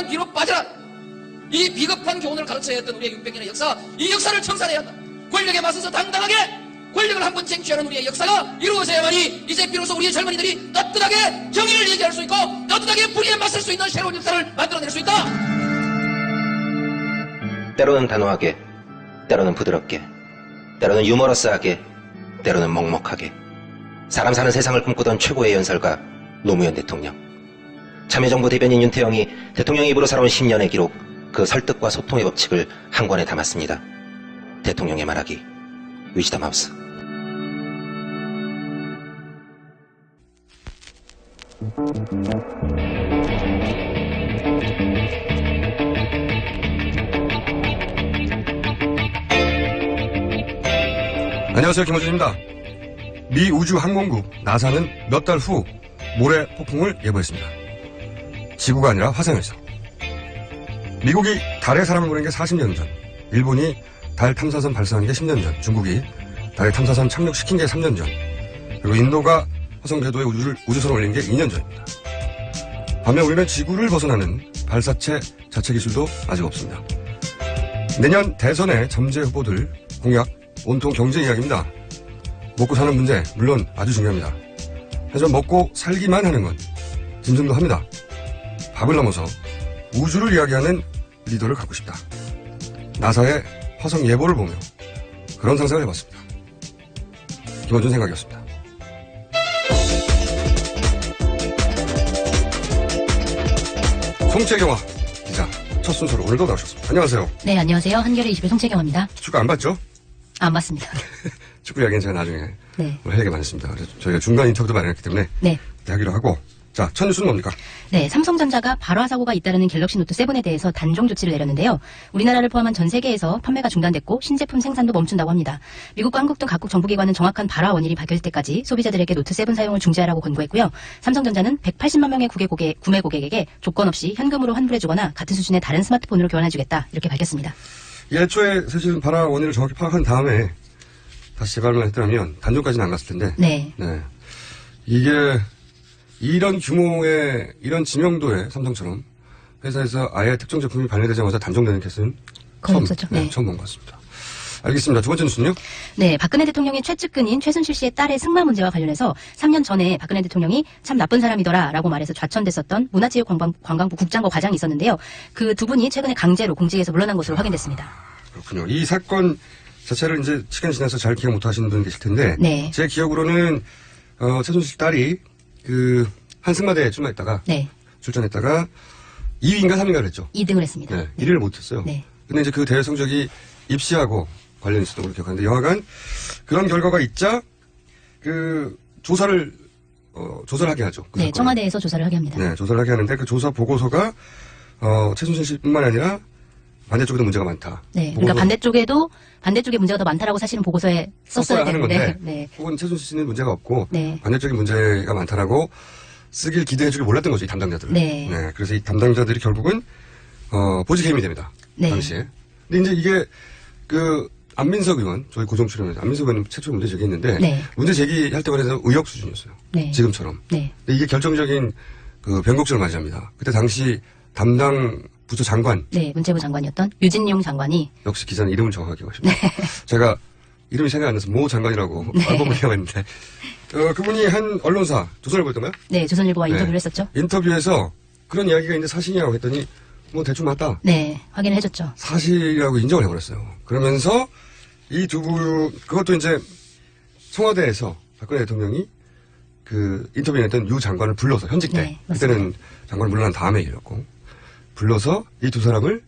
난 뒤로 빠져라. 이 비겁한 교훈을 가르쳐야 했던 우리의 600년의 역사, 이 역사를 청산해야 한다. 권력에 맞서서 당당하게 권력을 한번 쟁취하는 우리의 역사가 이루어져야만이 이제 비로소 우리의 젊은이들이 떳떳하게 정의를 얘기할 수 있고 떳떳하게 불의에 맞설 수 있는 새로운 역사를 만들어낼 수 있다. 때로는 단호하게, 때로는 부드럽게, 때로는 유머러스하게, 때로는 먹먹하게 사람 사는 세상을 꿈꾸던 최고의 연설가 노무현 대통령. 참여정부 대변인 윤태영이 대통령의 입으로 살아온 10년의 기록, 그 설득과 소통의 법칙을 한 권에 담았습니다. 대통령의 말하기, 위즈덤 하우스. 안녕하세요, 김호준입니다. 미 우주항공국 나사는 몇 달 후 모래 폭풍을 예보했습니다. 지구가 아니라 화성에서. 미국이 달에 사람을 보낸 게 40년 전, 일본이 달 탐사선 발사한 게 10년 전, 중국이 달에 탐사선 착륙시킨 게 3년 전, 그리고 인도가 화성 궤도에 우주선을 올린 게 2년 전입니다. 반면 우리는 지구를 벗어나는 발사체 자체 기술도 아직 없습니다. 내년 대선의 점재 후보들 공약 온통 경제 이야기입니다. 먹고 사는 문제 물론 아주 중요합니다. 하지만 먹고 살기만 하는 건 짐승도 합니다. 밥을 넘어서 우주를 이야기하는 리더를 갖고 싶다. 나사의 화성 예보를 보며 그런 상상을 해봤습니다. 김원준 생각이었습니다. 송채경화 기자 첫 순서로 오늘도 나오셨습니다. 안녕하세요. 네, 안녕하세요. 한겨레 20일 송채경화입니다. 축구 안 봤죠? 안 봤습니다. 축구 이야기는 제가 나중에 네. 할 얘기가 많습니다. 그래서 저희가 중간 인터뷰도 마련했기 때문에 네. 하기로 하고, 자, 첫 뉴스는 뭡니까? 네, 삼성전자가 발화 사고가 잇따르는 갤럭시 노트 7에 대해서 단종 조치를 내렸는데요. 우리나라를 포함한 전 세계에서 판매가 중단됐고 신제품 생산도 멈춘다고 합니다. 미국과 한국 등 각국 정부기관은 정확한 발화 원인이 밝혀질 때까지 소비자들에게 노트 7 사용을 중지하라고 권고했고요. 삼성전자는 180만 명의 구매 고객에게 조건 없이 현금으로 환불해주거나 같은 수준의 다른 스마트폰으로 교환해주겠다, 이렇게 밝혔습니다. 예초에 사실은 발화 원인을 정확히 파악한 다음에 다시 재발만 했더라면 단종까지는 안 갔을 텐데. 네. 네. 이게 이런 규모의, 이런 지명도의 삼성처럼 회사에서 아예 특정 제품이 발매되자마자 단종되는 케이스는 거의 없었죠. 네, 네. 처음 본 것 같습니다. 알겠습니다. 두 번째 뉴스는요? 네, 박근혜 대통령의 최측근인 최순실 씨의 딸의 승마 문제와 관련해서 3년 전에 박근혜 대통령이 참 나쁜 사람이더라 라고 말해서 좌천됐었던 문화체육관광부 국장과 과장이 있었는데요. 그 두 분이 최근에 강제로 공직에서 물러난 것으로 확인됐습니다. 그렇군요. 이 사건 자체를 이제 시간이 지나서 잘 기억 못 하시는 분 계실 텐데. 네. 제 기억으로는, 최순실 딸이 한승마대에 출전했다가 2위인가 3위인가 그랬죠. 2등을 했습니다. 네. 1위를 못했어요. 네. 근데 이제 그 대회 성적이 입시하고 관련이 있었던 걸로 기억하는데, 여하간 그런 결과가 있자 조사를 하게 하죠. 그 네, 사건을. 청와대에서 조사를 하게 합니다. 네, 조사를 하게 하는데 그 조사 보고서가 최순실 씨뿐만 아니라 반대쪽에도 문제가 많다. 네, 그러니까 반대쪽에 문제가 더 많다라고 사실은 보고서에 썼어야 하는 건데, 되는데, 네. 혹은 최순실 씨는 문제가 없고 네. 반대쪽에 문제가 많다라고 쓰길 기대해주길 몰랐던 거죠, 이 담당자들은. 네. 그래서 이 담당자들이 결국은 보직 해임이 됩니다. 네. 당시에. 근데 이제 이게 안민석 의원, 저희 고정 출연에서 안민석 의원 최초 문제 제기했는데, 네. 문제 제기할 때만 해도 의혹 수준이었어요. 네. 지금처럼. 네. 근데 이게 결정적인 변곡점을 맞이합니다. 그때 당시 담당 부처 장관. 네, 문체부 장관이었던 유진용 장관이. 역시 기자는 이름을 정확하게 기억하십니다. 제가 이름이 생각이 안 나서 모 장관이라고 알고 기억했는데, 그분이 한 언론사, 조선일보였던가요? 네, 조선일보와 네. 인터뷰를 했었죠. 인터뷰에서 그런 이야기가 있는데 사실이냐고 했더니, 뭐 대충 맞다. 네, 확인을 해줬죠. 사실이라고 인정을 해버렸어요. 그러면서 이 두 분, 그것도 이제 청와대에서 박근혜 대통령이 인터뷰했던 유 장관을 불러서 현직 때, 네, 맞습니다. 그때는 장관을 물러난 다음에 일이었고, 불러서 이 두 사람을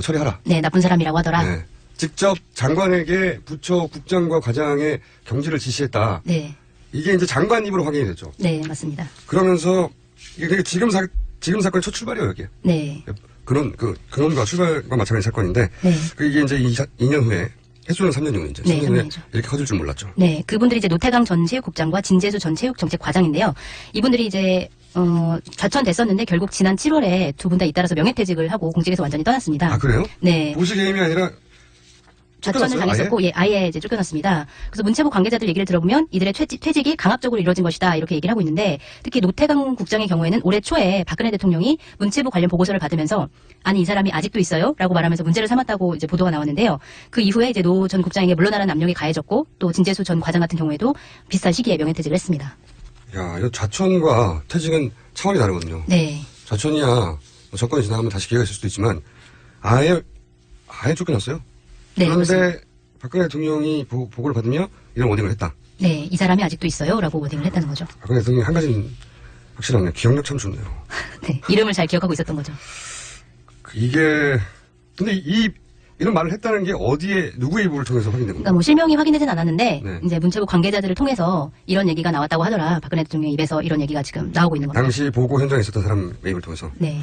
처리하라. 네, 나쁜 사람이라고 하더라. 네. 직접 장관에게 부처 국장과 과장의 경질을 지시했다. 네. 이게 이제 장관 입으로 확인이 됐죠. 네, 맞습니다. 그러면서 이게 되게 지금 사건의 첫 출발이에요, 이게. 네. 근원과 출발과 마찬가지 사건인데, 네. 이게 이제 2년 후에, 횟수는 3년 후에 이제, 네, 3년 후에 3년이죠. 이렇게 커질 줄 몰랐죠. 네, 그분들이 이제 노태강 전 체육국장과 진재수 전 체육정책과장인데요. 이분들이 이제 좌천됐었는데 결국 지난 7월에 두 분 다 잇따라서 명예퇴직을 하고 공직에서 완전히 떠났습니다. 아, 그래요? 네. 보식 해임이 아니라 좌천을 쫓겨났어요? 당했었고, 아예 이제 쫓겨났습니다. 그래서 문체부 관계자들 얘기를 들어보면 이들의 퇴직이 강압적으로 이루어진 것이다 이렇게 얘기를 하고 있는데, 특히 노태강 국장의 경우에는 올해 초에 박근혜 대통령이 문체부 관련 보고서를 받으면서 아니 이 사람이 아직도 있어요?라고 말하면서 문제를 삼았다고 이제 보도가 나왔는데요. 그 이후에 이제 노 전 국장에게 물러나라는 압력이 가해졌고, 또 진재수 전 과장 같은 경우에도 비슷한 시기에 명예퇴직을 했습니다. 야, 이거 좌천과 퇴직은 차원이 다르거든요. 네, 좌천이야 정권이 지나가면 다시 기회가 있을 수도 있지만 아예 쫓겨났어요. 네, 그런데 그렇습니다. 박근혜 대통령이 보고를 받으며 이런 워딩을 했다. 네, 이 사람이 아직도 있어요라고 워딩을 했다는 거죠. 박근혜 대통령이 한 가지는 확실하네요. 기억력 참 좋네요. 네, 이름을 잘 기억하고 있었던 거죠. 이게 근데 이런 말을 했다는 게 어디에 누구의 입을 통해서 확인된 그러니까 건가요? 뭐 실명이 확인되진 않았는데 네. 이제 문체부 관계자들을 통해서 이런 얘기가 나왔다고 하더라. 박근혜 대통령 입에서 이런 얘기가 지금 나오고 있는 겁니다. 당시 보고 현장에 있었던 사람의 입을 통해서. 네,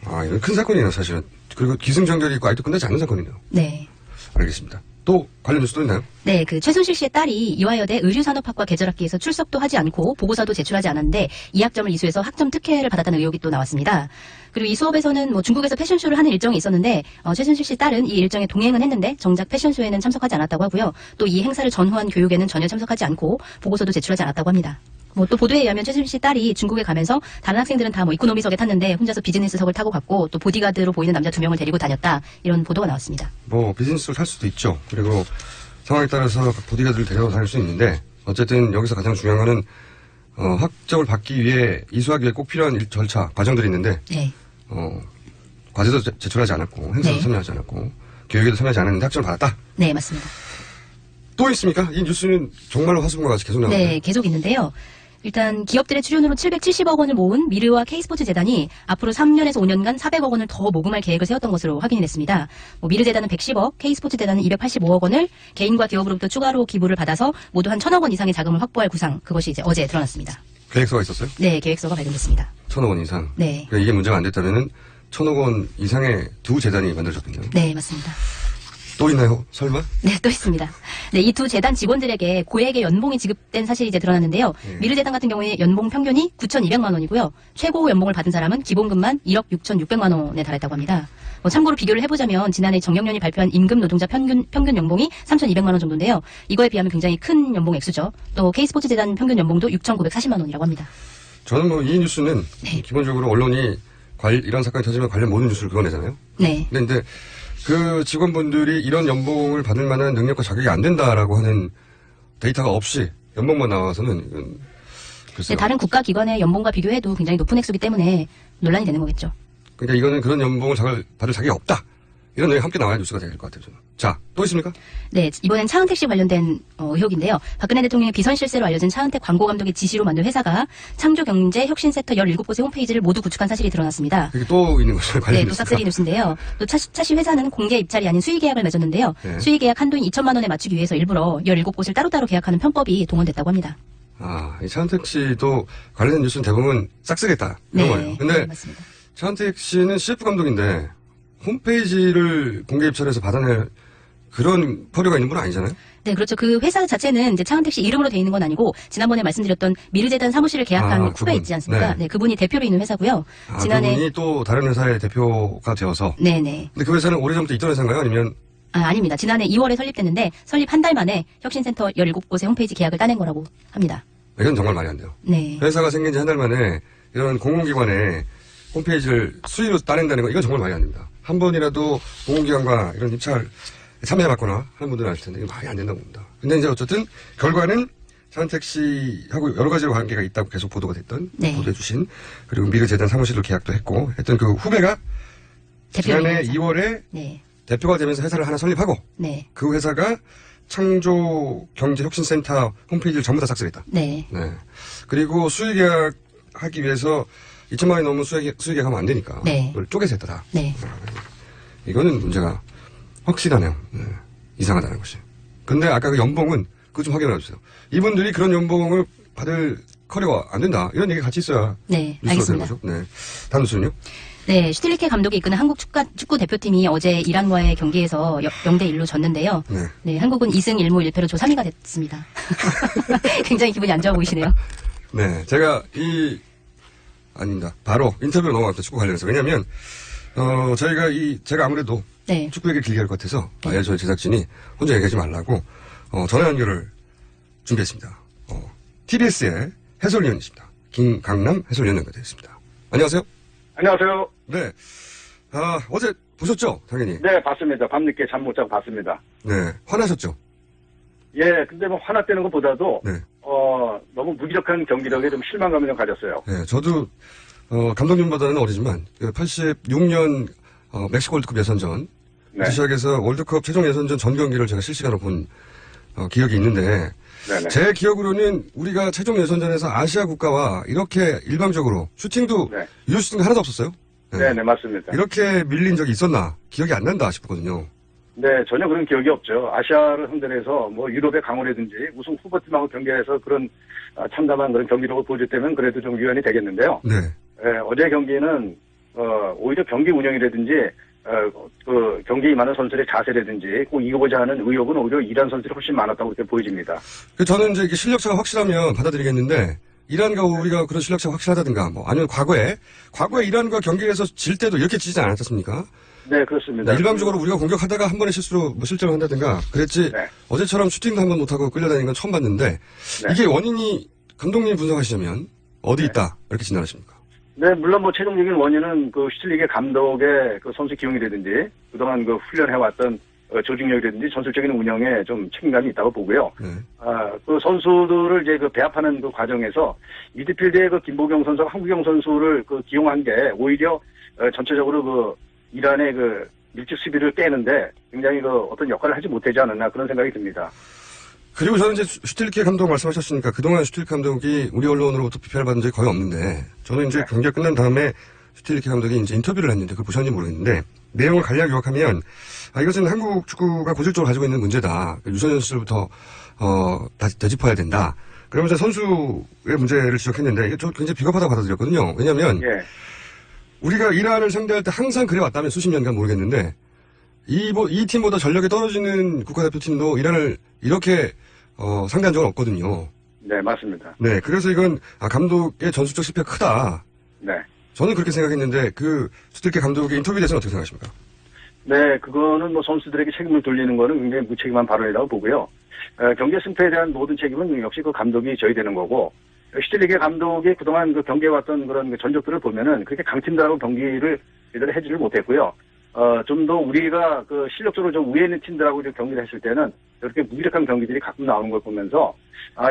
아, 이건 큰 사건이네요, 사실은. 그리고 기승전결이 있고 아직도 끝나지 않은 사건이네요. 네. 알겠습니다. 또 관련 뉴스 또 있나요? 네, 그 최순실 씨의 딸이 이화여대 의류산업학과 계절학기에서 출석도 하지 않고 보고서도 제출하지 않았는데 2학점을 이수해서 학점 특혜를 받았다는 의혹이 또 나왔습니다. 그리고 이 수업에서는 뭐 중국에서 패션쇼를 하는 일정이 있었는데 최순실 씨 딸은 이 일정에 동행은 했는데 정작 패션쇼에는 참석하지 않았다고 하고요. 또 이 행사를 전후한 교육에는 전혀 참석하지 않고 보고서도 제출하지 않았다고 합니다. 뭐 또 보도에 의하면 최순실 씨 딸이 중국에 가면서 다른 학생들은 다 뭐 이코노미석에 탔는데 혼자서 비즈니스석을 타고 갔고 또 보디가드로 보이는 남자 2명을 데리고 다녔다 이런 보도가 나왔습니다. 뭐 비즈니스를 살 수도 있죠. 그리고 상황에 따라서 보디가드를 데려다 다닐 수 있는데 어쨌든 여기서 가장 중요한 거는 학점을 받기 위해 이수하기 위해 꼭 필요한 절차, 과정들이 있는데 네, 과제도 제출하지 않았고 행사도 네. 참여하지 않았고 교육에도 참여하지 않았는데 학점을 받았다. 네 맞습니다. 또 있습니까? 이 뉴스는 정말로 화수분과 같이 계속 나오네요. 네, 계속 있는데요. 일단 기업들의 출연으로 770억 원을 모은 미르와 K스포츠 재단이 앞으로 3년에서 5년간 400억 원을 더 모금할 계획을 세웠던 것으로 확인이 됐습니다. 뭐 미르 재단은 110억, K스포츠 재단은 285억 원을 개인과 기업으로부터 추가로 기부를 받아서 모두 한 1,000억 원 이상의 자금을 확보할 구상, 그것이 이제 어제 드러났습니다. 계획서가 있었어요? 네, 계획서가 발견됐습니다. 1,000억 원 이상. 네, 그러니까 이게 문제가 안 됐다면은 1,000억 원 이상의 두 재단이 만들어졌군요. 네 맞습니다. 또 있나요? 설마? 네, 또 있습니다. 네, 이 두 재단 직원들에게 고액의 연봉이 지급된 사실이 이제 드러났는데요. 네. 미르 재단 같은 경우에 연봉 평균이 9,200만 원이고요. 최고 연봉을 받은 사람은 기본급만 1억 6,600만 원에 달했다고 합니다. 참고로 비교를 해보자면 지난해 정경련이 발표한 임금 노동자 평균 연봉이 3,200만 원 정도인데요. 이거에 비하면 굉장히 큰 연봉 액수죠. 또 K스포츠 재단 평균 연봉도 6,940만 원이라고 합니다. 저는 뭐 이 뉴스는 네. 기본적으로 언론이 이런 사건이 터지면 관련 모든 뉴스를 그어내잖아요. 네. 근데 그 직원분들이 이런 연봉을 받을 만한 능력과 자격이 안 된다라고 하는 데이터가 없이 연봉만 나와서는 이건 네, 글쎄요. 다른 국가기관의 연봉과 비교해도 굉장히 높은 액수이기 때문에 논란이 되는 거겠죠. 그러니까 이거는 그런 연봉을 받을 자격이 없다. 이런 내용이 함께 나와야 뉴스가 될 것 같아요. 저는. 자, 또 있습니까? 네, 이번엔 차은택 씨 관련된 의혹인데요. 박근혜 대통령의 비선 실세로 알려진 차은택 광고 감독의 지시로 만든 회사가 창조경제혁신센터 17곳의 홈페이지를 모두 구축한 사실이 드러났습니다. 그게 또 있는 거죠. 관련 네, 또 뉴스가. 싹쓸이 뉴스인데요. 또 차씨 회사는 공개 입찰이 아닌 수의 계약을 맺었는데요. 네. 수의 계약 한도인 2천만 원에 맞추기 위해서 일부러 17곳을 따로따로 계약하는 편법이 동원됐다고 합니다. 아, 이 차은택 씨도 관련된 뉴스는 대부분 싹쓸이했다. 이런 거예요. 근데 네, 맞습니다. 차은택 씨는 CF 감독인데 홈페이지를 공개 입찰해서 받아낼 그런 서류가 있는 분 아니잖아요? 네, 그렇죠. 그 회사 자체는 이제 차은택 씨 이름으로 돼 있는 건 아니고 지난번에 말씀드렸던 미르재단 사무실을 계약한 후배 그분. 있지 않습니까? 네. 네, 그분이 대표로 있는 회사고요. 지난해 그분이 또 다른 회사의 대표가 되어서. 네네. 근데 그 회사는 오래전부터 있던 회사인가요? 아니면 아닙니다. 지난해 2월에 설립됐는데 설립 한 달 만에 혁신센터 17곳의 홈페이지 계약을 따낸 거라고 합니다. 이건 정말 말이 안 돼요. 네. 회사가 생긴 지 한 달 만에 이런 공공기관의 홈페이지를 수의로 따낸다는 거 이건 정말 말이 안 됩니다. 한 번이라도 공공기관과 이런 입찰 참여해봤거나 하는 분들은 아실 텐데 이거 말이 안 된다고 봅니다. 근데 이제 어쨌든 결과는 차은택 씨하고 여러 가지로 관계가 있다고 계속 보도가 됐던 네. 보도해 주신 그리고 미르재단 사무실로 계약도 했고 했던 그 후배가 대표로 지난해 있는 회사. 2월에 네. 대표가 되면서 회사를 하나 설립하고 네. 그 회사가 창조경제혁신센터 홈페이지를 전부 다 삭제했다. 네. 네. 그리고 수의계약 하기 위해서 2천만 원이 넘으면 수의계약 하면 안 되니까. 네. 그걸 쪼개서 했다, 다. 네. 이거는 문제가 확실하네요. 네. 이상하다는 것이. 근데 아까 그 연봉은 그거 좀 확인해 주세요. 이분들이 그런 연봉을 받을 커리가 안 된다. 이런 얘기 같이 있어야 네. 뉴스가 되는 알겠습니다. 거죠. 네. 다음 뉴스는요? 네. 슈틸리케 감독이 이끄는 한국 축구 대표팀이 어제 이란과의 경기에서 0대1로 졌는데요. 네. 네. 한국은 2승 1무 1패로 조 3위가 됐습니다. 굉장히 기분이 안 좋아 보이시네요. 네. 제가 아닙니다. 바로 인터뷰로 넘어갔다 축구 관련해서. 왜냐면, 제가 아무래도 네. 축구 얘기를 길게 할 것 같아서 저희 제작진이 혼자 얘기하지 말라고 전화 연결을 준비했습니다. TBS의 해설위원이십니다. 김강남 해설위원 연결되어 있습니다. 안녕하세요. 안녕하세요. 네. 어제 보셨죠? 당연히. 네, 봤습니다. 밤늦게 잠 못 자고 봤습니다. 네. 화나셨죠? 예, 근데 뭐 화났다는 것보다도, 네. 너무 무기력한 경기력에 좀 실망감을 좀 가졌어요. 네. 저도, 감독님보다는 어리지만, 86년, 멕시코 월드컵 예선전, 네. 시작해서 월드컵 최종 예선전 전 경기를 제가 실시간으로 본, 기억이 있는데, 네네. 제 기억으로는 우리가 최종 예선전에서 아시아 국가와 이렇게 일방적으로 슈팅도, 네. 유효 슈팅도 하나도 없었어요? 네, 맞습니다. 이렇게 밀린 적이 있었나? 기억이 안 난다 싶거든요. 네, 전혀 그런 기억이 없죠. 아시아를 상대로 해서 뭐 유럽의 강호라든지 우승 후보팀하고 경기해서 그런 참담한 그런 경기력을 보여줬다면 그래도 좀 유연이 되겠는데요. 네. 예, 어제 경기는, 오히려 경기 운영이라든지, 그 경기에 임하는 선수들의 자세라든지 꼭 이기고자 하는 의욕은 오히려 이란 선수들이 훨씬 많았다고 그렇게 보여집니다. 저는 이제 이게 실력차가 확실하면 받아들이겠는데, 이란과 우리가 그런 실력차가 확실하다든가, 뭐, 아니면 과거에 이란과 경기에서 질 때도 이렇게 지지 않았습니까? 네, 그렇습니다. 일방적으로 우리가 공격하다가 한 번의 실수로 뭐 실점을 한다든가, 그랬지, 네. 어제처럼 슈팅도 한 번 못하고 끌려다니는 건 처음 봤는데, 네. 이게 원인이 감독님이 분석하시자면, 어디 있다, 이렇게 진단하십니까? 네, 물론 뭐 최종적인 원인은 그 슈틸리게 감독의 그 선수 기용이라든지 그동안 그 훈련해왔던 조직력이라든지 전술적인 운영에 좀 책임감이 있다고 보고요. 네. 그 선수들을 이제 그 배합하는 그 과정에서 미드필드의 그 김보경 선수, 황구경 선수를 그 기용한 게 오히려 전체적으로 그 이란의 그 밀집 수비를 깨는데 굉장히 그 어떤 역할을 하지 못하지 않았나 그런 생각이 듭니다. 그리고 저는 이제 슈틸리케 감독 말씀하셨으니까 그동안 슈틸리케 감독이 우리 언론으로부터 비판을 받은 적이 거의 없는데 저는 이제 네. 경기가 끝난 다음에 슈틸리케 감독이 이제 인터뷰를 했는데 그걸 보셨는지 모르겠는데 내용을 간략히 요약하면 이것은 한국 축구가 고질적으로 가지고 있는 문제다. 유소년 시절부터 다 되짚어야 된다. 그러면서 선수의 문제를 지적했는데 이게 저 굉장히 비겁하다고 받아들였거든요. 왜냐하면 예. 우리가 우리가 이란을 상대할 때 항상 그래왔다면 수십 년간 모르겠는데 이 팀보다 전력이 떨어지는 국가대표팀도 이란을 이렇게 상대한 적은 없거든요. 네, 맞습니다. 네, 그래서 이건 감독의 전술적 실패가 크다. 네. 저는 그렇게 생각했는데 그 슈틸리케 감독의 인터뷰에 대해서는 어떻게 생각하십니까? 네, 그거는 뭐 선수들에게 책임을 돌리는 거는 굉장히 무책임한 발언이라고 보고요. 경기 승패에 대한 모든 책임은 역시 그 감독이 져야 되는 거고, 슈틸리게 감독이 그동안 그 경기에 왔던 그런 그 전적들을 보면은 그렇게 강팀들하고 경기를 제대로 해주질 못했고요. 좀 더 우리가 그 실력적으로 좀 우위에 있는 팀들하고 이렇게 경기를 했을 때는 이렇게 무기력한 경기들이 가끔 나오는 걸 보면서,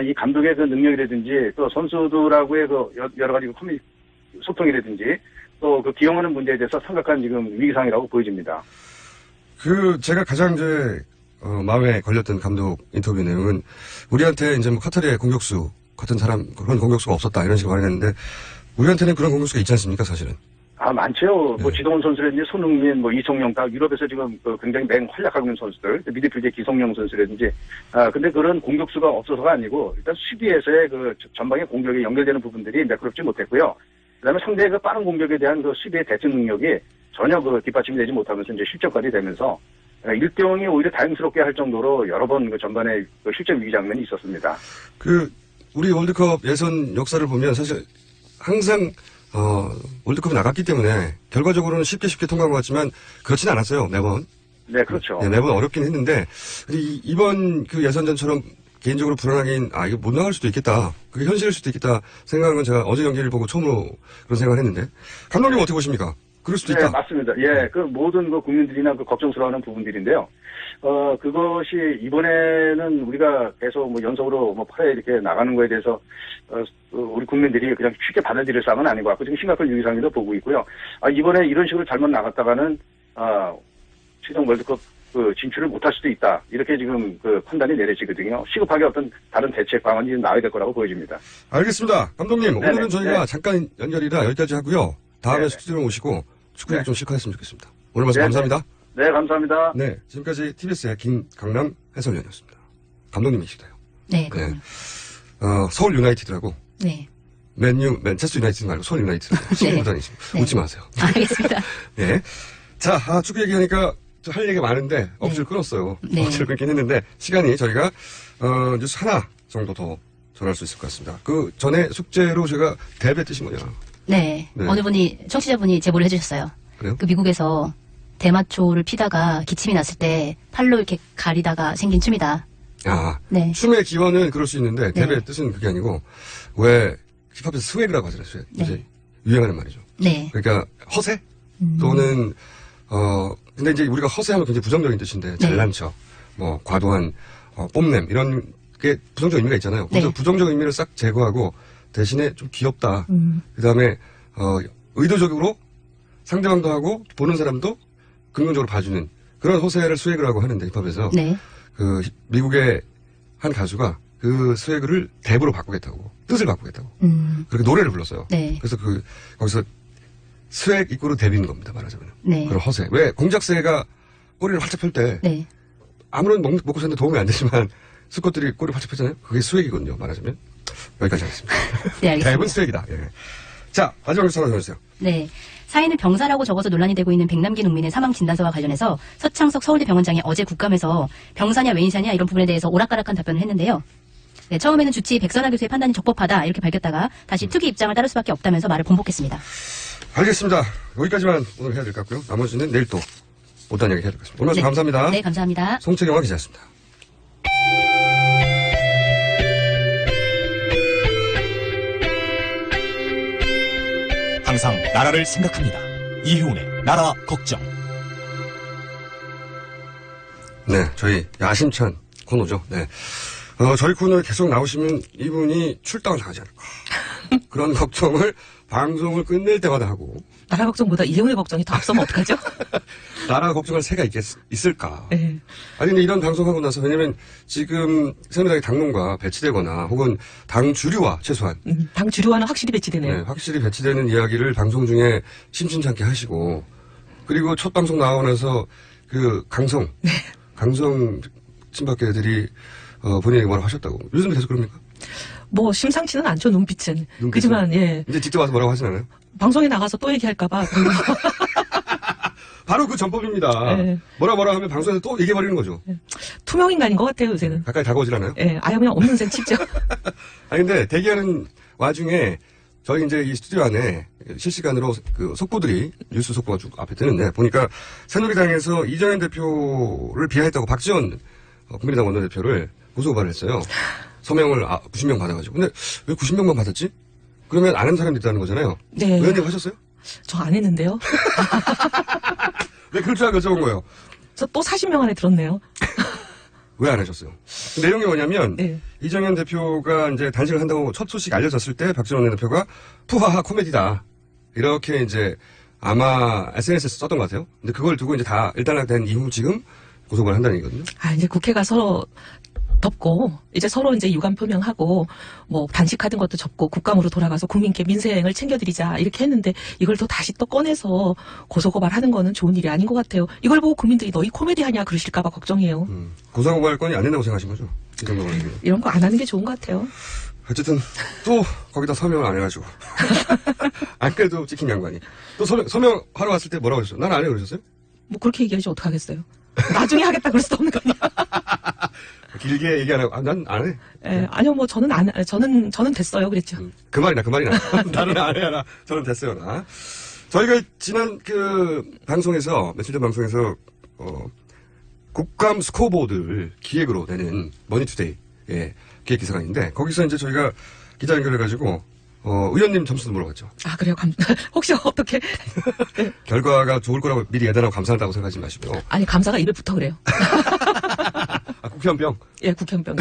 이 감독의 그 능력이라든지 또 선수들하고의 그 여러 가지 소통이라든지 또 그 기용하는 문제에 대해서 심각한 지금 위기상이라고 보여집니다. 제가 가장 이제 마음에 걸렸던 감독 인터뷰 내용은 우리한테 이제 뭐 카타르의 공격수 같은 사람 그런 공격수가 없었다 이런 식으로 말했는데 우리한테는 그런 공격수가 있지 않습니까 사실은? 많죠. 뭐 네. 지동원 선수라든지 손흥민, 뭐 이송영 다 유럽에서 지금 그 굉장히 맹활약하고 있는 선수들, 미드필드의 기성용 선수라든지, 근데 그런 공격수가 없어서가 아니고 일단 수비에서의 그 전방의 공격에 연결되는 부분들이 매끄럽지 못했고요. 그다음에 상대의 그 빠른 공격에 대한 그 수비의 대처 능력이 전혀 그 뒷받침이 되지 못하면서 이제 실점까지 되면서 1대0이 오히려 다행스럽게 할 정도로 여러 번 그 전반에 그 실점 위기 장면이 있었습니다. 우리 월드컵 예선 역사를 보면 사실 항상 월드컵에 나갔기 때문에 결과적으로는 쉽게 통과한 것 같지만 그렇진 않았어요 매번. 네, 그렇죠. 네, 매번 어렵긴 했는데 근데 이번 그 예선전처럼 개인적으로 불안하긴 이거 못 나갈 수도 있겠다. 그게 현실일 수도 있겠다 생각한 건 제가 어제 경기를 보고 처음으로 그런 생각을 했는데 감독님 어떻게 보십니까? 그럴 수도 네, 있다. 맞습니다. 예, 그 모든 그 국민들이나 그 걱정스러워하는 부분들인데요. 그것이 이번에는 우리가 계속 뭐 연속으로 뭐 8회 이렇게 나가는 거에 대해서 우리 국민들이 그냥 쉽게 받아들일 상황은 아닌 것 같고 지금 심각한 위기상으로 보고 있고요. 이번에 이런 식으로 잘못 나갔다가는 최종 월드컵 그 진출을 못할 수도 있다. 이렇게 지금 그 판단이 내려지거든요. 시급하게 어떤 다른 대책 방안이 나와야 될 거라고 보여집니다. 알겠습니다. 감독님 네네, 오늘은 저희가 네. 잠깐 연결이라 여기까지 하고요. 다음에 네네. 스튜디오 오시고 축구 얘기 네. 좀 실컷했으면 좋겠습니다. 오늘 말씀 네네. 감사합니다. 네, 감사합니다. 네, 지금까지 TBS의 김강남 해설위원이었습니다. 감독님이시다요. 네. 네. 서울 유나이티드라고 네. 맨체스터 유나이티드 말고 서울 유나이티드 신경 다니시고 네. 웃지 마세요. 알겠습니다. 네. 자, 축구 얘기하니까 할 얘기가 많은데 억지로 끊었어요. 네. 억지로 끊긴 했는데 시간이 저희가 뉴스 하나 정도 더 전할 수 있을 것 같습니다. 그 전에 숙제로 제가 대배 뜻이 뭐냐. 네. 네. 어느 분이 청취자분이 제보를 해주셨어요. 그래요? 그 미국에서 대마초를 피다가 기침이 났을 때 팔로 이렇게 가리다가 생긴 춤이다. 아, 네. 춤의 기원은 그럴 수 있는데 네. 뎁의 뜻은 그게 아니고 왜 힙합에서 스웩이라고 하잖아요. 스웩. 네. 이제 유행하는 말이죠. 네. 그러니까 허세 또는 근데 이제 우리가 허세하면 굉장히 부정적인 뜻인데 잘난 척, 뭐 과도한 뽐냄 이런 게 부정적 의미가 있잖아요. 그래서 네. 부정적 의미를 싹 제거하고 대신에 좀 귀엽다. 그다음에 의도적으로 상대방도 하고 보는 사람도 긍정적으로 봐주는 그런 허세를 스웩이라고 하는데 힙합에서 네. 그 미국의 한 가수가 그 스웩을 뎁으로 바꾸겠다고 뜻을 바꾸겠다고 그렇게 노래를 불렀어요. 네. 그래서 거기서 스웩 이꼬르 뎁인 겁니다. 말하자면. 네. 그런 허세. 왜 공작새가 꼬리를 활짝 펼 때 네. 아무런 먹고 사는데 도움이 안 되지만 수컷들이 꼬리 활짝 펴잖아요. 그게 스웩이거든요. 말하자면. 여기까지 하겠습니다. 네, 알겠습니다. 뎁은 스웩이다. 예. 자, 마지막으로 전해주세요. 네. 사인을 병사라고 적어서 논란이 되고 있는 백남기 농민의 사망 진단서와 관련해서 서창석 서울대 병원장이 어제 국감에서 병사냐 외인사냐 이런 부분에 대해서 오락가락한 답변을 했는데요. 네, 처음에는 주치 백선아 교수의 판단이 적법하다 이렇게 밝혔다가 다시 특위 입장을 따를 수밖에 없다면서 말을 번복했습니다. 알겠습니다. 여기까지만 오늘 해야 될 것 같고요. 나머지는 내일 또 못한 이야기 해야 될 것 같습니다. 오늘 말씀 네. 감사합니다. 네, 감사합니다. 송채경화 기자였습니다. 항상 나라를 생각합니다. 이효운의 나라 걱정. 네, 저희 야심찬 코너죠. 네. 저희 코너에 계속 나오시면 이분이 출당을 당하지 않을까. 그런 걱정을 방송을 끝낼 때마다 하고. 나라 걱정보다 이혜훈의 걱정이 더 앞서면 어떡하죠? 나라 걱정할 새가 있을까. 네. 아니, 근데 이런 방송하고 나서, 왜냐면 지금 새누리당의 당론과 배치되거나 혹은 당 주류와 최소한. 당 주류와는 확실히 배치되네요. 네, 확실히 배치되는 이야기를 방송 중에 심심찮게 하시고. 그리고 첫 방송 나오고 나서 그 강성 친박계들이 본인에게 뭐라고 하셨다고. 요즘도 계속 그럽니까? 뭐 심상치는 않죠, 눈빛은. 그지만 예. 이제 직접 와서 뭐라고 하시나요? 방송에 나가서 또 얘기할까봐. 바로 그 전법입니다. 네. 뭐라 하면 방송에서 또 얘기해버리는 거죠. 투명 인간인 것 같아요, 요새는. 가까이 다가오질 않아요? 예, 아예 그냥 없는 셈 치죠. 아니, 근데 대기하는 와중에 저희 이제 이 스튜디오 안에 실시간으로 그 속보들이 뉴스 속보가 쭉 앞에 뜨는데 보니까 새누리당에서 이정현 대표를 비하했다고 박지원 국민의당 원내대표를 고소고발을 했어요. 서명을 90명 받아가지고. 근데 왜 90명만 받았지? 그러면 아는 사람도 있다는 거잖아요. 네. 의원님 하셨어요? 저 안 했는데요. 네, 그럴 줄 알고 여쭤본 거예요. 저 또 40명 안에 들었네요. 왜 안 하셨어요? 내용이 뭐냐면 네. 이정현 대표가 이제 단식을 한다고 첫 소식 알려졌을 때 박지원 원내대표가 푸하하 코미디다 이렇게 이제 아마 SNS에서 썼던 것 같아요. 근데 그걸 두고 이제 다 일단락된 이후 지금 고소를 한다는 얘기거든요. 아, 이제 국회가 서로 덮고, 이제 서로 이제 유감 표명하고, 뭐, 단식하던 것도 접고, 국감으로 돌아가서 국민께 민생을 챙겨드리자, 이렇게 했는데, 이걸 또 다시 또 꺼내서 고소고발 하는 거는 좋은 일이 아닌 것 같아요. 이걸 보고 국민들이 너희 코미디 하냐, 그러실까봐 걱정이에요. 고소고발 건이 안 된다고 생각하신 거죠? 이 정도로. 이런 거 안 하는 게 좋은 것 같아요. 어쨌든 또 거기다 서명을 안 해가지고 안 그래도 찍힌 양반이 또 서명하러 왔을 때 뭐라고 하셨어요? 난 안 해 그러셨어요? 뭐, 그렇게 얘기하지 어떡하겠어요. 나중에 하겠다 그럴 수도 없는 거 아니야. 길게 얘기 안 하고 난 안 해. 예, 아니요, 뭐, 저는 됐어요, 그랬죠. 그 말이나 나는 안 해라. 저는 됐어요 나. 저희가 지난 그 방송에서 며칠 전 방송에서 국감 스코어보드를 기획으로 내는 머니투데이 기획 기사가 있는데 거기서 이제 저희가 기자 연결해가지고 의원님 점수도 물어봤죠. 아, 그래요? 혹시 어떻게. 결과가 좋을 거라고 미리 예단하고 감사한다고 생각하지 마시고. 아니, 감사가 입에 붙어 그래요. 국회의원병. 예, 국회의원병.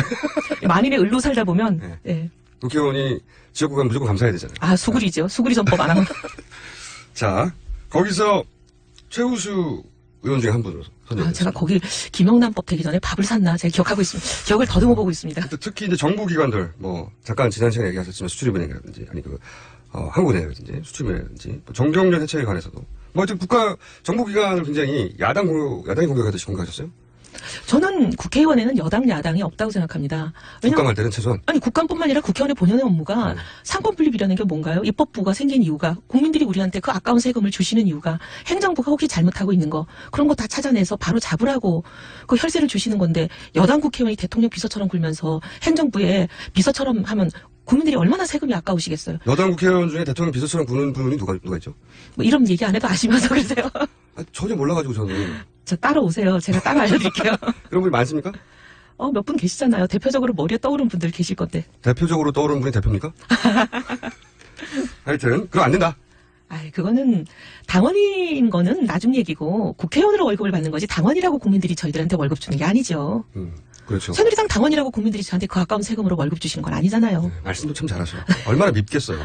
만일에 을로 살다 보면, 네. 예. 국회의원이 지역구 가면 무조건 감사해야 되잖아요. 아, 수구리죠. 수구리 전법 안 하면. 자, 거기서 최우수 의원 중에 한 분으로 선정됐습니다. 제가 거기 김영란법 되기 전에 밥을 샀나 제가 기억하고 있습니다. 기억을 더듬어 보고 있습니다. 특히 이제 정부기관들, 잠깐 지난 시간에 얘기하셨지만 수출입은행이라든지, 아니 한국은행이라든지, 수출입은행이라든지, 정경련 해체에 관해서도, 하여튼 정부기관을 굉장히 야당이 공격하듯이 공격하셨어요? 저는 국회의원에는 여당, 야당이 없다고 생각합니다. 국감할 때는 최소한. 아니, 국감뿐만 아니라 국회의원의 본연의 업무가 상권 분립이라는 게 뭔가요? 입법부가 생긴 이유가, 국민들이 우리한테 그 아까운 세금을 주시는 이유가, 행정부가 혹시 잘못하고 있는 거, 그런 거 다 찾아내서 바로 잡으라고 그 혈세를 주시는 건데, 여당 국회의원이 대통령 비서처럼 굴면서 행정부에 비서처럼 하면 국민들이 얼마나 세금이 아까우시겠어요? 여당 국회의원 중에 대통령 비서처럼 구는 분이 누가 있죠? 뭐 이런 얘기 안 해도 아시면서 그러세요. 전혀 몰라가지고 저는. 저 따라오세요. 제가 따라 알려드릴게요. 그런 분이 많습니까? 몇 분 계시잖아요. 대표적으로 머리에 떠오르는 분들 계실 건데. 대표적으로 떠오르는 분이 대표입니까? 하여튼 그럼 안 된다. 그거는 당원인 거는 나중 얘기고 국회의원으로 월급을 받는 거지 당원이라고 국민들이 저희들한테 월급 주는 게 아니죠. 그렇죠. 새누리당 당원이라고 국민들이 저한테 그 아까운 세금으로 월급 주시는 건 아니잖아요. 네, 말씀도 참 잘하셔. 얼마나 밉겠어요.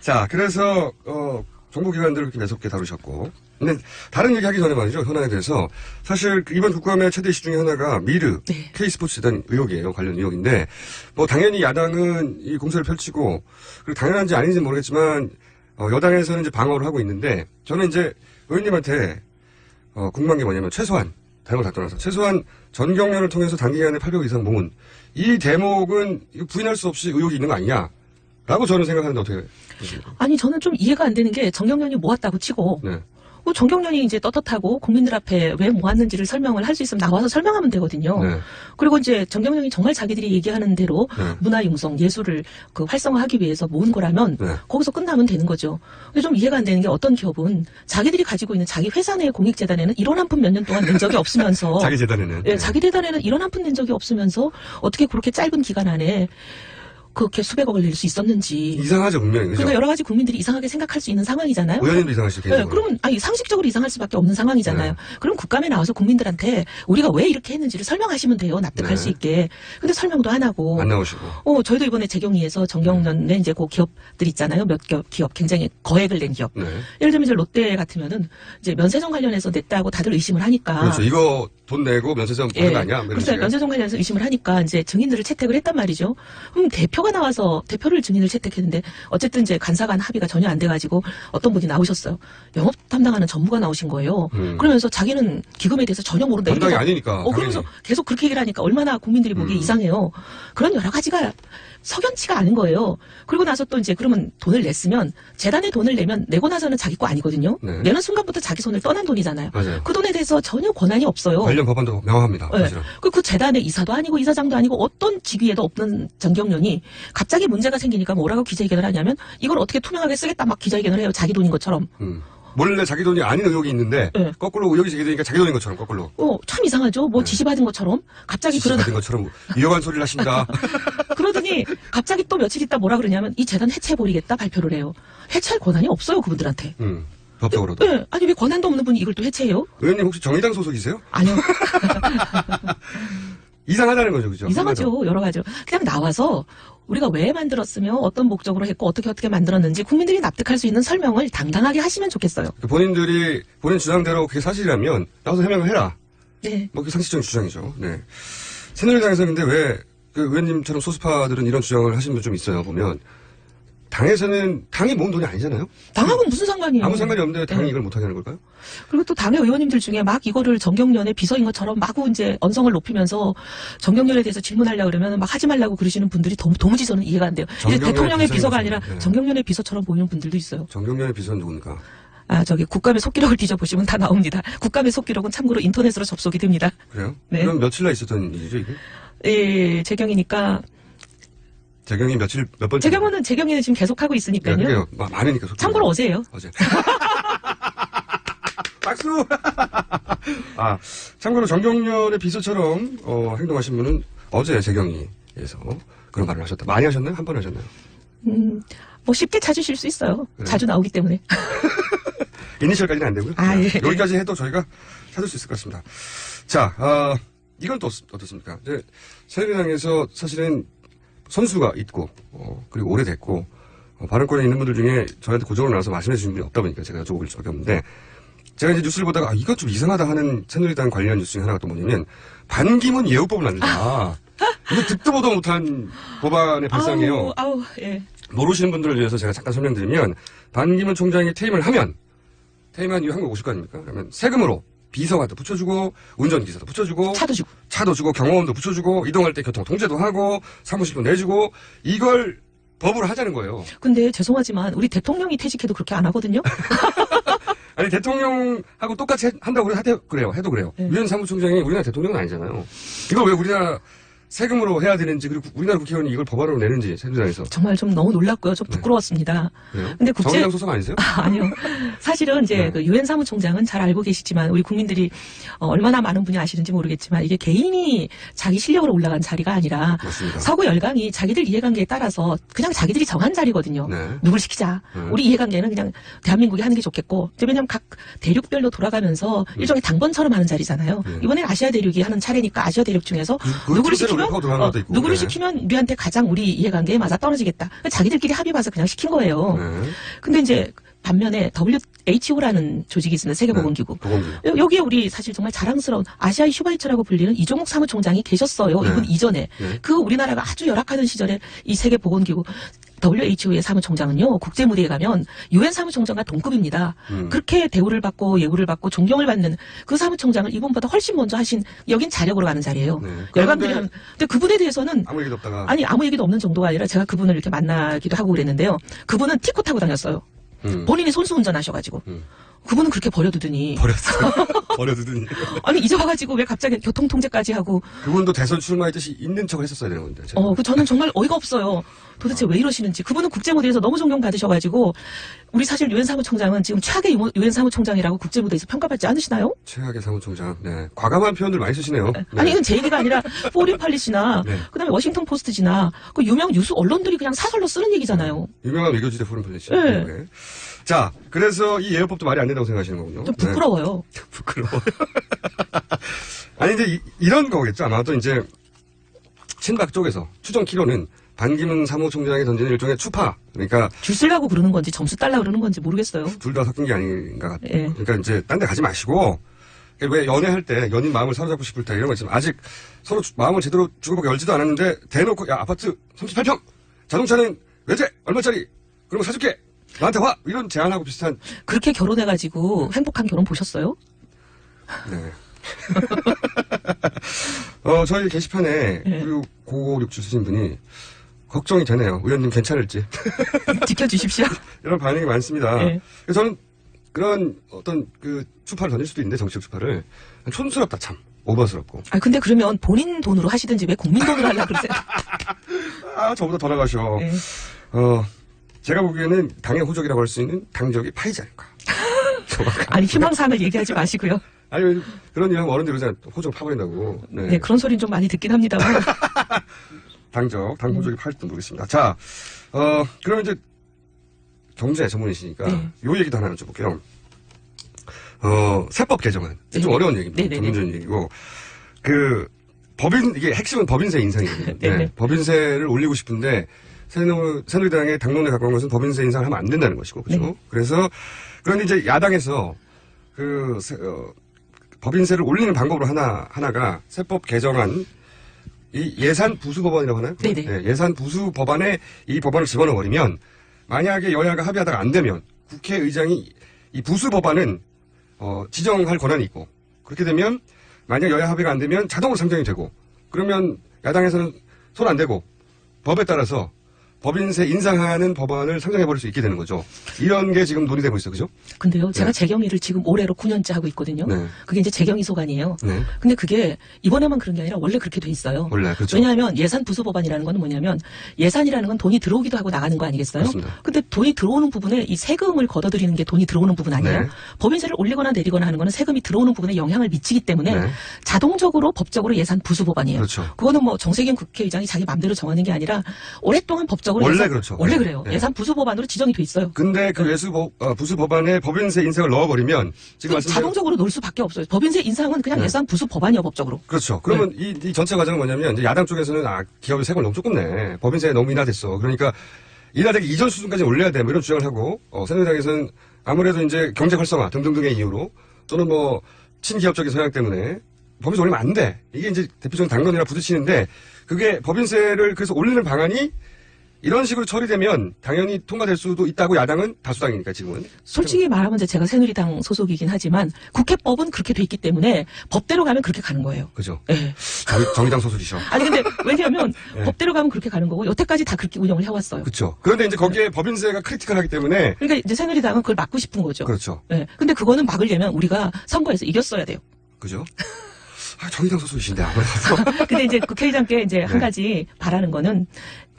자, 그래서 정보기관들을 그렇게 매섭게 다루셨고, 근데 다른 얘기하기 전에 말이죠. 현안에 대해서 사실 이번 국감의 최대 이슈 중에 하나가 미르 네. K스포츠 재단 의혹이에요. 관련 의혹인데 뭐 당연히 야당은 이 공세를 펼치고 그리고 당연한지 아닌지 는 모르겠지만 여당에서는 이제 방어를 하고 있는데 저는 이제 의원님한테 궁금한 게 뭐냐면 최소한 다른 걸 다 떠나서 최소한 전경련을 통해서 단기간에 800억 이상 모은 이 대목은 이거 부인할 수 없이 의혹이 있는 거 아니냐? 라고 저는 생각하는데 어떻게 보십니까? 아니 저는 좀 이해가 안 되는 게 정경련이 모았다고 치고 네. 정경련이 이제 떳떳하고 국민들 앞에 왜 모았는지를 설명을 할 수 있으면 나와서 설명하면 되거든요. 네. 그리고 이제 정경련이 정말 자기들이 얘기하는 대로 네. 문화융성, 예술을 활성화하기 위해서 모은 거라면 네. 거기서 끝나면 되는 거죠. 근데 좀 이해가 안 되는 게 어떤 기업은 자기들이 가지고 있는 자기 회사 내 공익재단에는 1원 한 푼 몇 년 동안 낸 적이 없으면서 자기 재단에는. 예, 자기 재단에는 1원 한 푼 낸 적이 없으면서 어떻게 그렇게 짧은 기간 안에 그렇게 수백억을 낼 수 있었는지. 이상하죠, 분명히. 그죠? 그러니까 여러 가지 국민들이 이상하게 생각할 수 있는 상황이잖아요. 의원님도 이상하시죠, 네, 개인적으로. 그러면 상식적으로 이상할 수밖에 없는 상황이잖아요. 네. 그럼 국감에 나와서 국민들한테 우리가 왜 이렇게 했는지를 설명하시면 돼요. 납득할 네. 수 있게. 근데 설명도 안 하고. 안 나오시고. 저희도 이번에 재경위에서 정경련에 이제 그 기업들 있잖아요. 몇 기업 굉장히 거액을 낸 기업. 네. 예를 들면 이제 롯데 같으면은 이제 면세점 관련해서 냈다고 다들 의심을 하니까. 그렇죠. 이거 돈 내고 면세점 받는 거 아니야? 그래서 면세점 관련해서 의심을 하니까 이제 증인들을 채택을 했단 말이죠. 그럼 대표가 나와서 대표를 증인을 채택했는데 어쨌든 이제 간사간 합의가 전혀 안 돼가지고 어떤 분이 나오셨어요. 영업 담당하는 전무가 나오신 거예요. 그러면서 자기는 기금에 대해서 전혀 모른다. 담당이 이렇게 아니니까. 그러면서 당연히. 계속 그렇게 얘기를 하니까 얼마나 국민들이 보기에 이상해요. 그런 여러 가지가 석연치가 않은 거예요. 그리고 나서 또 이제 그러면 돈을 냈으면 재단에 돈을 내면 내고 나서는 자기 거 아니거든요. 네. 내는 순간부터 자기 손을 떠난 돈이잖아요. 맞아요. 그 돈에 대해서 전혀 권한이 없어요. 관련 법안도 명확합니다. 네. 사실은. 그 재단의 이사도 아니고 이사장도 아니고 어떤 직위에도 없는 정경련이 갑자기 문제가 생기니까 뭐라고 기자회견을 하냐면 이걸 어떻게 투명하게 쓰겠다 막 기자회견을 해요. 자기 돈인 것처럼. 몰래 자기 돈이 아닌 의혹이 있는데 네. 거꾸로 의혹이 제기되니까 자기 돈인 것처럼 거꾸로. 참 이상하죠. 뭐 지시받은 것처럼 갑자기 받은 것처럼 위험한 소리를 하신다. 그러더니 갑자기 또 며칠 있다 뭐라 그러냐면 이 재단 해체해버리겠다 발표를 해요. 해체할 권한이 없어요 그분들한테. 법적으로도. 네. 아니 왜 권한도 없는 분이 이걸 또 해체해요? 의원님 혹시 정의당 소속이세요? 아니요. 이상하다는 거죠, 그죠? 이상하죠. 여러 가지로. 그냥 나와서 우리가 왜 만들었으며 어떤 목적으로 했고 어떻게 만들었는지 국민들이 납득할 수 있는 설명을 당당하게 하시면 좋겠어요. 본인들이 본인 주장대로 그게 사실이라면 나와서 해명을 해라. 네. 뭐 그게 상식적인 주장이죠. 네. 새누리당에서 근데 왜 그 의원님처럼 소수파들은 이런 주장을 하시는 분 좀 있어요. 보면 당에서는 당이 모은 돈이 아니잖아요. 당하고는 무슨 상관이에요? 아무 상관이 없는데 당이 네. 이걸 못하게 하는 걸까요? 그리고 또 당의 의원님들 중에 막 이거를 정경련의 비서인 것처럼 마구 이제 언성을 높이면서 정경련에 대해서 질문하려고 그러면 막 하지 말라고 그러시는 분들이 도무지 저는 이해가 안 돼요. 이제 정경련의 대통령의 비서가 비서인 아니라 거죠. 네. 정경련의 비서처럼 보이는 분들도 있어요. 정경련의 비서는 누굽니까? 국감의 속기록을 뒤져보시면 다 나옵니다. 국감의 속기록은 참고로 인터넷으로 접속이 됩니다. 그래요? 네. 그럼 며칠날 있었던 일이죠, 이게? 예, 재경이니까. 재경이 몇 번째? 재경이는 지금 계속 하고 있으니까요. 네, 그래요. 많으니까. 참고로 어제예요. 어제. 박수! 참고로 정경련의 비서처럼, 행동하신 분은 어제 재경이에서 그런 말을 하셨다. 많이 하셨나요? 한 번 하셨나요? 뭐 쉽게 찾으실 수 있어요. 네. 자주 나오기 때문에. 이니셜까지는 안 되고요. 예. 여기까지 해도 저희가 찾을 수 있을 것 같습니다. 자, 이건 또 어떻습니까? 이제 새누리당에서 사실은 선수가 있고, 그리고 오래됐고, 발언권에 있는 분들 중에 저한테 고정으로 나와서 말씀해 주신 분이 없다 보니까 제가 여쭤볼 수밖에 없는데, 제가 이제 뉴스를 보다가, 이건 좀 이상하다 하는 새누리당 관련 뉴스 중에 하나가 또 뭐냐면, 반기문 예우법을 만든다. 이거 듣도 보도 못한 법안의 발상이에요. 예. 모르시는 분들을 위해서 제가 잠깐 설명드리면, 반기문 총장이 퇴임을 하면, 퇴임한 이후 한국 오실 거 아닙니까? 그러면 세금으로 비서관도 붙여주고, 운전기사도 붙여주고, 차도 주고, 경호원도 붙여주고, 이동할 때 교통 통제도 하고, 사무실도 내주고, 이걸 법으로 하자는 거예요. 근데 죄송하지만 우리 대통령이 퇴직해도 그렇게 안 하거든요. 아니, 대통령하고 똑같이 한다고 해도 그래요. 네. 유엔 사무총장이 우리나라 대통령은 아니잖아요. 이걸 왜 우리나라 세금으로 해야 되는지, 그리고 우리나라 국회의원이 이걸 법안으로 내는지, 새누리당에서. 정말 좀 너무 놀랐고요. 좀 네. 부끄러웠습니다. 그래요? 근데 국제 정의당 소속 아니세요? 아니요. 사실은 이제 네. 그 유엔 사무총장은 잘 알고 계시지만 우리 국민들이 얼마나 많은 분이 아시는지 모르겠지만 이게 개인이 자기 실력으로 올라간 자리가 아니라 맞습니다. 서구 열강이 자기들 이해관계에 따라서 그냥 자기들이 정한 자리거든요. 네. 누굴 시키자. 우리 이해관계는 그냥 대한민국이 하는 게 좋겠고. 왜냐하면 각 대륙별로 돌아가면서 일종의 당번처럼 하는 자리잖아요. 이번엔 아시아 대륙이 하는 차례니까 아시아 대륙 중에서 누구를 시키면 누구를 시키면 우리한테 가장 우리 이해관계에 맞아 떨어지겠다. 자기들끼리 합의 봐서 그냥 시킨 거예요. 네. 근데 이제 반면에 WHO라는 조직이 있습니다. 세계보건기구. 보건기구. 여기에 우리 사실 정말 자랑스러운 아시아의 슈바이처라고 불리는 이종욱 사무총장이 계셨어요. 네. 이분 이전에. 네. 그 우리나라가 아주 열악하던 시절에 이 세계보건기구 WHO의 사무총장은요. 국제무대에 가면 유엔 사무총장과 동급입니다. 그렇게 대우를 받고 예우를 받고 존경을 받는 그 사무총장을 이분보다 훨씬 먼저 하신 여긴 자력으로 가는 자리예요. 네. 열강들이 그런데 하는. 근데 그분에 대해서는 아무 얘기도 없다가. 아니 아무 얘기도 없는 정도가 아니라 제가 그분을 이렇게 만나기도 하고 그랬는데요. 그분은 티코 타고 다녔어요. 본인이 손수운전하셔가지고. 그분은 그렇게 버려두더니. 버려두더니. 아니 이제 와가지고 왜 갑자기 교통통제까지 하고. 그분도 대선 출마했듯이 있는 척을 했었어야 되는 건데. 제가. 그 저는 정말 어이가 없어요. 도대체 왜 이러시는지. 그분은 국제무대에서 너무 존경받으셔가지고 우리 사실 유엔 사무총장은 지금 최악의 유엔 사무총장이라고 국제무대에서 평가받지 않으시나요? 최악의 사무총장. 네. 과감한 표현들 많이 쓰시네요. 네. 아니 이건 제 얘기가 아니라 포린 팔리시나 네. 그다음에 워싱턴 포스트지나 그 유명 뉴스 언론들이 그냥 사설로 쓰는 얘기잖아요. 유명한 외교지대 포럼 플래시. 네. 네. 자, 그래서 이 예우법도 말이 안 된다고 생각하시는 거군요. 좀 부끄러워요. 네. 부끄러워요. 아니, 이제 이런 거겠죠. 아마도 이제 친박 쪽에서 추정 키로는 반기문 사무총장이 던지는 일종의 추파. 그러니까 줄 쓰려고 그러는 건지 점수 달라 그러는 건지 모르겠어요. 둘 다 섞인 게 아닌가 같아요. 예. 그러니까 이제 딴 데 가지 마시고 왜 연애할 때 연인 마음을 사로잡고 싶을 때 이런 거 있으면 아직 서로 마음을 제대로 주고받기 열지도 않았는데 대놓고 야 아파트 38평 자동차는 외제 얼마짜리 그런 거 사줄게 나한테 와 이런 제안하고 비슷한 그렇게 결혼해가지고 행복한 결혼 보셨어요? 네. 저희 게시판에 네. 9567 쓰신 분이 걱정이 되네요. 의원님 괜찮을지. 지켜주십시오. 이런 반응이 많습니다. 네. 그래서 저는 그런 어떤 그 추파를 던질 수도 있는데 정치적 추파를 촌스럽다 참 오버스럽고. 근데 그러면 본인 돈으로 하시든지 왜 국민 돈으로 하려고 그러세요? 저보다 더 나가셔. 네. 제가 보기에는 당의 호적이라고 할 수 있는 당적이 파이지 않을까. 아니 희망사항을 얘기하지 마시고요. 아니 그런 일 하면 어른들이 그냥 호적 파버린다고. 네, 그런 소리는 좀 많이 듣긴 합니다만. 당 호적이 파일지도 모르겠습니다. 자, 그러면 이제 경제 전문이시니까 네. 요 얘기도 하나 여쭤볼게요. 세법 개정안. 좀 네. 어려운 얘기입니다. 네네네. 전문적인 얘기고. 이게 핵심은 법인세 인상이거든요. 네네. 네. 법인세를 올리고 싶은데, 새누리당의 당론에 갖고 온 것은 법인세 인상을 하면 안 된다는 것이고, 그죠? 네. 그래서, 그런데 이제 야당에서 법인세를 올리는 방법으로 하나가 세법 개정안, 이 예산 부수 법안이라고 하나요? 네네. 네, 예산 부수 법안에 이 법안을 집어넣어버리면 만약에 여야가 합의하다가 안 되면 국회의장이 이 부수 법안은 지정할 권한이 있고 그렇게 되면 만약 여야 합의가 안 되면 자동으로 상정이 되고 그러면 야당에서는 손 안 대고 법에 따라서 법인세 인상하는 법안을 상정해버릴 수 있게 되는 거죠. 이런 게 지금 논의되고 있어요. 그죠? 근데요, 제가 네. 재경위를 지금 올해로 9년째 하고 있거든요. 네. 그게 이제 재경위 소관이에요. 네. 근데 그게 이번에만 그런 게 아니라 원래 그렇게 돼 있어요. 원래 그렇죠. 왜냐하면 예산 부수 법안이라는 건 뭐냐면 예산이라는 건 돈이 들어오기도 하고 나가는 거 아니겠어요? 맞습니다. 근데 돈이 들어오는 부분에 이 세금을 걷어들이는 게 돈이 들어오는 부분 아니에요? 네. 법인세를 올리거나 내리거나 하는 거는 세금이 들어오는 부분에 영향을 미치기 때문에 네. 자동적으로 법적으로 예산 부수 법안이에요. 그렇죠. 그거는 뭐 정세균 국회의장이 자기 마음대로 정하는 게 아니라 오랫동안 법적으로 원래 그렇죠. 원래 네. 그래요. 네. 예산 부수 법안으로 지정이 돼 있어요. 근데 그 부수 법안에 법인세 인상을 넣어버리면 지금 말씀드린 자동적으로 넣을 수밖에 없어요. 법인세 인상은 그냥 네. 예산 부수 법안이요, 법적으로. 그렇죠. 그러면 이 전체 과정은 뭐냐면 이제 야당 쪽에서는 기업의 세금을 너무 조금 내. 법인세 너무 인하됐어. 그러니까 인하되기 이전 수준까지 올려야 돼. 뭐 이런 주장을 하고 새누리당에서는 아무래도 이제 경제 활성화 등등등의 이유로 또는 뭐 친기업적인 성향 때문에 법인세 올리면 안 돼. 이게 이제 대표적인 당론이라 부딪히는데 그게 법인세를 그래서 올리는 방안이 이런 식으로 처리되면 당연히 통과될 수도 있다고 야당은 다수당이니까 지금은. 솔직히 말하면 이제 제가 새누리당 소속이긴 하지만 국회법은 그렇게 돼 있기 때문에 법대로 가면 그렇게 가는 거예요. 그죠. 예. 정의당 소속이셔. 아니 근데 왜냐하면 네. 법대로 가면 그렇게 가는 거고 여태까지 다 그렇게 운영을 해왔어요. 그렇죠. 그런데 이제 거기에 법인세가 크리티컬하기 때문에 그러니까 이제 새누리당은 그걸 막고 싶은 거죠. 그렇죠. 예. 근데 그거는 막으려면 우리가 선거에서 이겼어야 돼요. 그죠? 정의당 소속이신데 아무래도. 근데 이제 국회의장께 이제 한 가지 바라는 거는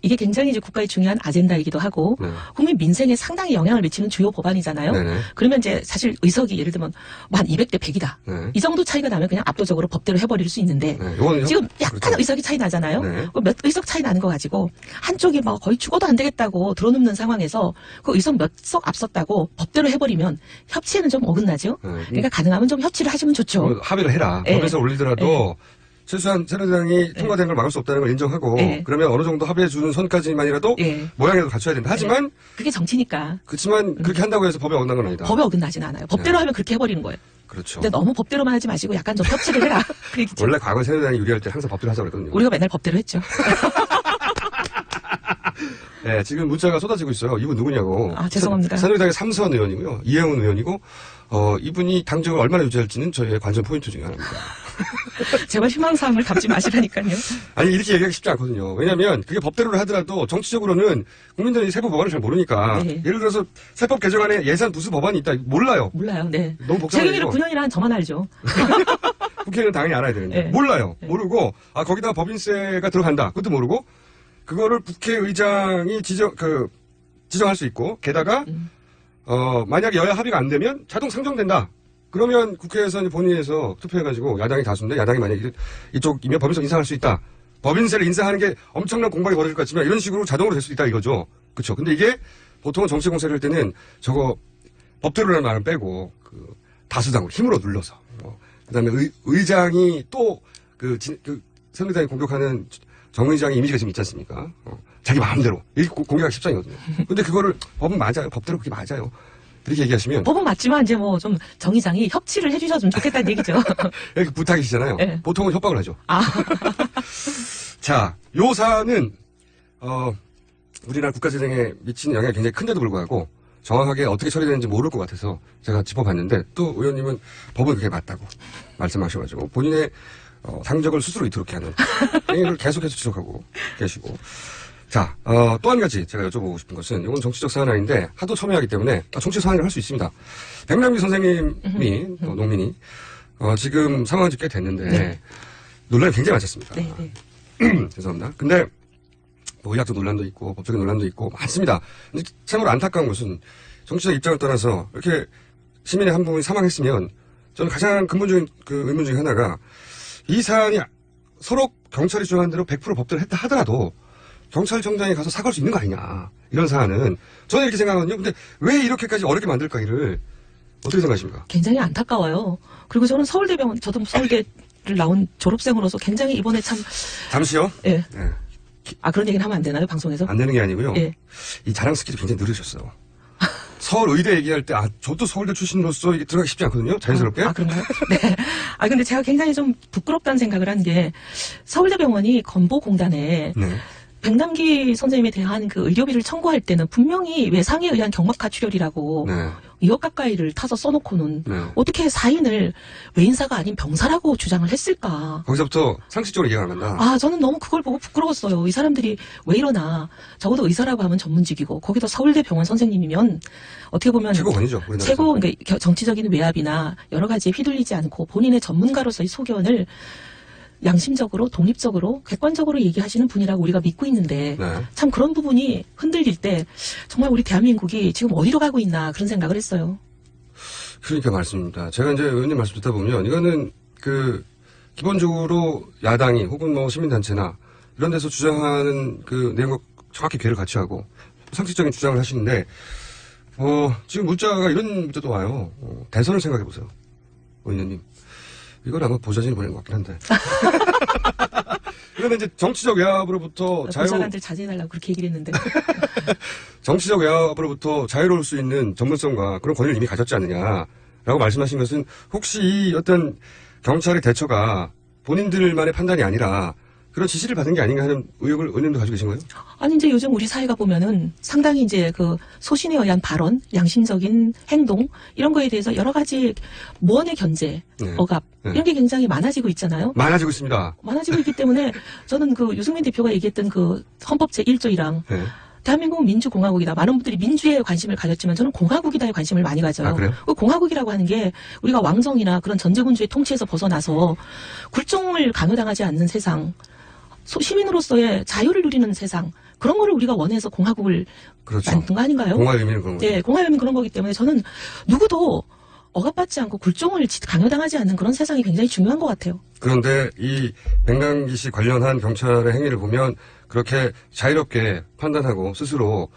이게 굉장히 이제 국가의 중요한 아젠다이기도 하고 네. 국민 민생에 상당히 영향을 미치는 주요 법안이잖아요. 네네. 그러면 이제 사실 의석이 예를 들면 뭐 한 200대 100이다. 네. 이 정도 차이가 나면 그냥 압도적으로 법대로 해버릴 수 있는데 네, 요거는 지금 약간 그렇죠. 의석이 차이 나잖아요. 네. 그 몇 의석 차이 나는 거 가지고 한쪽이 막 거의 죽어도 안 되겠다고 들어눕는 상황에서 그 의석 몇 석 앞섰다고 법대로 해버리면 협치에는 좀 어긋나죠. 네. 그러니까 가능하면 좀 협치를 하시면 좋죠. 합의를 해라. 네. 법에서 올리더라도 최소한 새누리당이 통과된 걸 막을 수 없다는 걸 인정하고 네. 그러면 어느 정도 합의해 주는 선까지만이라도 예. 모양이라도 갖춰야 된다. 하지만 그게 정치니까 그렇지만 그렇게 한다고 해서 법에 어긋난 건 아니다. 법에 어긋나진 않아요. 법대로 하면 그렇게 해버리는 거예요. 그렇죠. 근데 너무 법대로만 하지 마시고 약간 좀 협치를 해라. 그 얘기죠. 원래 과거 새누리당이 유리할 때 항상 법대로 하자고 그랬거든요. 우리가 맨날 법대로 했죠. 네, 지금 문자가 쏟아지고 있어요. 이분 누구냐고. 아, 죄송합니다. 새누리당의 삼선 의원이고요. 이혜훈 의원이고 이분이 당적을 얼마나 유지할지는 저희의 관전 포인트 중에 하나입니다. 제발 희망사항을 담지 마시라니까요. 아니 이렇게 얘기하기 쉽지 않거든요. 왜냐하면 그게 법대로 하더라도 정치적으로는 국민들이 세부 법안을 잘 모르니까 네. 예를 들어서 세법 개정안에 예산 부수 법안이 있다 몰라요. 몰라요. 네. 너무 책임이를 복잡해지고 9년이라는 저만 알죠. 국회의원은 당연히 알아야 되는데 네. 몰라요. 모르고 거기다 법인세가 들어간다. 그것도 모르고 그거를 국회의장이 지정할 수 있고 게다가 만약에 여야 합의가 안 되면 자동 상정된다. 그러면 국회에서는 본회의에서 투표해가지고 야당이 다수인데 야당이 만약에 이쪽이면 법인세 인상할 수 있다. 법인세를 인상하는 게 엄청난 공방이 벌어질 것 같지만 이런 식으로 자동으로 될 수 있다 이거죠. 그렇죠. 근데 이게 보통은 정치 공세를 할 때는 저거 법대로라는 말은 빼고 다수당으로 힘으로 눌러서 그다음에 의장이 또 새누리당이 공격하는 정 의장의 이미지가 지금 있지 않습니까? 자기 마음대로 이게 공격하기 십상이거든요. 근데 그거를 법은 맞아요. 법대로 그게 맞아요. 이렇게 얘기하시면 법은 맞지만 이제 뭐 좀 정의장이 협치를 해주셨으면 좋겠다는 얘기죠. 이렇게 부탁이시잖아요. 네. 보통은 협박을 하죠. 아, 자, 요 사안은 우리나라 국가재정에 미치는 영향이 굉장히 큰데도 불구하고 정확하게 어떻게 처리되는지 모를 것 같아서 제가 짚어봤는데 또 의원님은 법은 그게 맞다고 말씀하셔가지고 본인의 당적을 스스로 이토록 하는 이걸 계속해서 지적하고 계시고 자, 또 한 가지 제가 여쭤보고 싶은 것은 이건 정치적 사안 아닌데 하도 첨예하기 때문에 정치적 사안을 할 수 있습니다. 백남기 선생님이 농민이 지금 상황은 꽤 됐는데 네. 논란이 굉장히 많았습니다. 네, 네. 죄송합니다. 근데 뭐 의학적 논란도 있고 법적인 논란도 있고 많습니다. 근데 참으로 안타까운 것은 정치적 입장을 떠나서 이렇게 시민의 한 부분이 사망했으면 저는 가장 근본적인 의문 중에 하나가 이 사안이 서로 경찰이 주장한 대로 100% 법대로 했다 하더라도 경찰청장에 가서 사과할 수 있는 거 아니냐. 이런 사안은 저는 이렇게 생각하거든요. 근데 왜 이렇게까지 어렵게 만들까 이를 어떻게 생각하십니까? 굉장히 안타까워요. 그리고 저는 서울대병원, 저도 서울대를 나온 졸업생으로서 굉장히 이번에 참, 잠시요. 예. 네. 아, 그런 얘기는 하면 안 되나요, 방송에서? 안 되는 게 아니고요. 예. 이 자랑 스킬이 굉장히 느리셨어요. 서울의대 얘기할 때, 저도 서울대 출신으로서 이게 들어가기 쉽지 않거든요. 자연스럽게. 아, 그런가요? 네. 아, 근데 제가 굉장히 좀 부끄럽다는 생각을 한 게, 서울대병원이 건보공단에 네. 백남기 선생님에 대한 그 의료비를 청구할 때는 분명히 외상에 의한 경막하 출혈이라고 네. 2억 가까이를 타서 써놓고는 네. 어떻게 사인을 외인사가 아닌 병사라고 주장을 했을까? 거기서부터 상식적으로 이해가 안 간다. 아, 저는 너무 그걸 보고 부끄러웠어요. 이 사람들이 왜 이러나. 적어도 의사라고 하면 전문직이고, 거기서 서울대 병원 선생님이면, 어떻게 보면. 최고권이죠. 우리나라에서. 최고, 그러니까 정치적인 외압이나 여러 가지에 휘둘리지 않고 본인의 전문가로서의 소견을 양심적으로, 독립적으로, 객관적으로 얘기하시는 분이라고 우리가 믿고 있는데, 네. 참 그런 부분이 흔들릴 때, 정말 우리 대한민국이 지금 어디로 가고 있나, 그런 생각을 했어요. 그러니까 말씀입니다. 제가 이제 의원님 말씀 듣다 보면 이거는 기본적으로 야당이 혹은 뭐 시민단체나 이런 데서 주장하는 내용과 정확히 괴를 같이 하고 상식적인 주장을 하시는데 지금 문자가 이런 문자도 와요. 대선을 생각해 보세요. 의원님. 이걸 아마 보좌진이 보낸 것 같긴 한데. 그런데 이제 정치적 외압으로부터 보좌관들 자제해달라고 그렇게 얘기를 했는데. 정치적 외압으로부터 자유로울 수 있는 전문성과 그런 권위를 이미 가졌지 않느냐라고 말씀하신 것은 혹시 이 어떤 경찰의 대처가 본인들만의 판단이 아니라 그런 지시를 받은 게 아닌가 하는 의혹을 의원님도 가지고 계신 거예요? 아니, 이제 요즘 우리 사회가 보면은 상당히 이제 소신에 의한 발언, 양심적인 행동, 이런 거에 대해서 여러 가지 무언의 견제, 네. 억압, 네. 이런 게 굉장히 많아지고 있잖아요. 많아지고 있습니다. 많아지고 있기 때문에 저는 유승민 대표가 얘기했던 헌법 제1조 1항, 네. 대한민국은 민주공화국이다. 많은 분들이 민주에 관심을 가졌지만 저는 공화국이다에 관심을 많이 가져요. 아, 그래요? 그 공화국이라고 하는 게 우리가 왕정이나 그런 전제군주의 통치에서 벗어나서 굴종을 강요당하지 않는 세상, 시민으로서의 자유를 누리는 세상, 그런 거를 우리가 원해서 공화국을 그렇죠. 만든 거 아닌가요? 공화의 의미는 그런 거죠. 네, 공화의 의미는 그런 거기 때문에 저는 누구도 억압받지 않고 굴종을 강요당하지 않는 그런 세상이 굉장히 중요한 것 같아요. 그런데 이 백남기 씨 관련한 경찰의 행위를 보면 그렇게 자유롭게 판단하고 스스로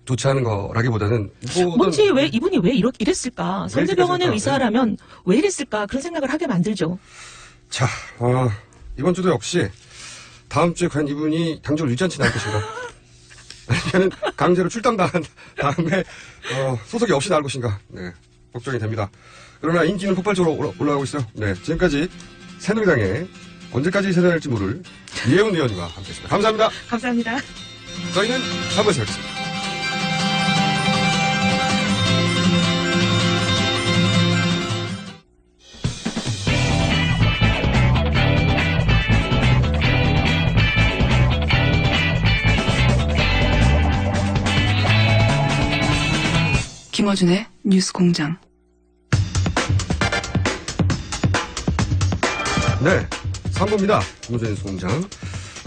조치하는 거라기보다는 뭔지 왜 이분이 왜 이랬을까? 성대병원의 이랬을까? 의사라면 왜 이랬을까? 그런 생각을 하게 만들죠. 자, 이번 주도 역시 다음 주에 과연 이분이 당직을 유지한지 나올 것인가? 아니면 강제로 출당당한 다음에 소속이 없이 나올 것인가? 네, 걱정이 됩니다. 그러나 인기는 폭발적으로 올라가고 있어요. 네, 지금까지 새누리당에 언제까지 세뇌할지 모를 이혜훈 의원과 함께했습니다. 감사합니다. 감사합니다. 저희는 3부에서 뵙겠습니다. 김어준의 뉴스공장. 네, 3부입니다. 김호준 뉴스공장.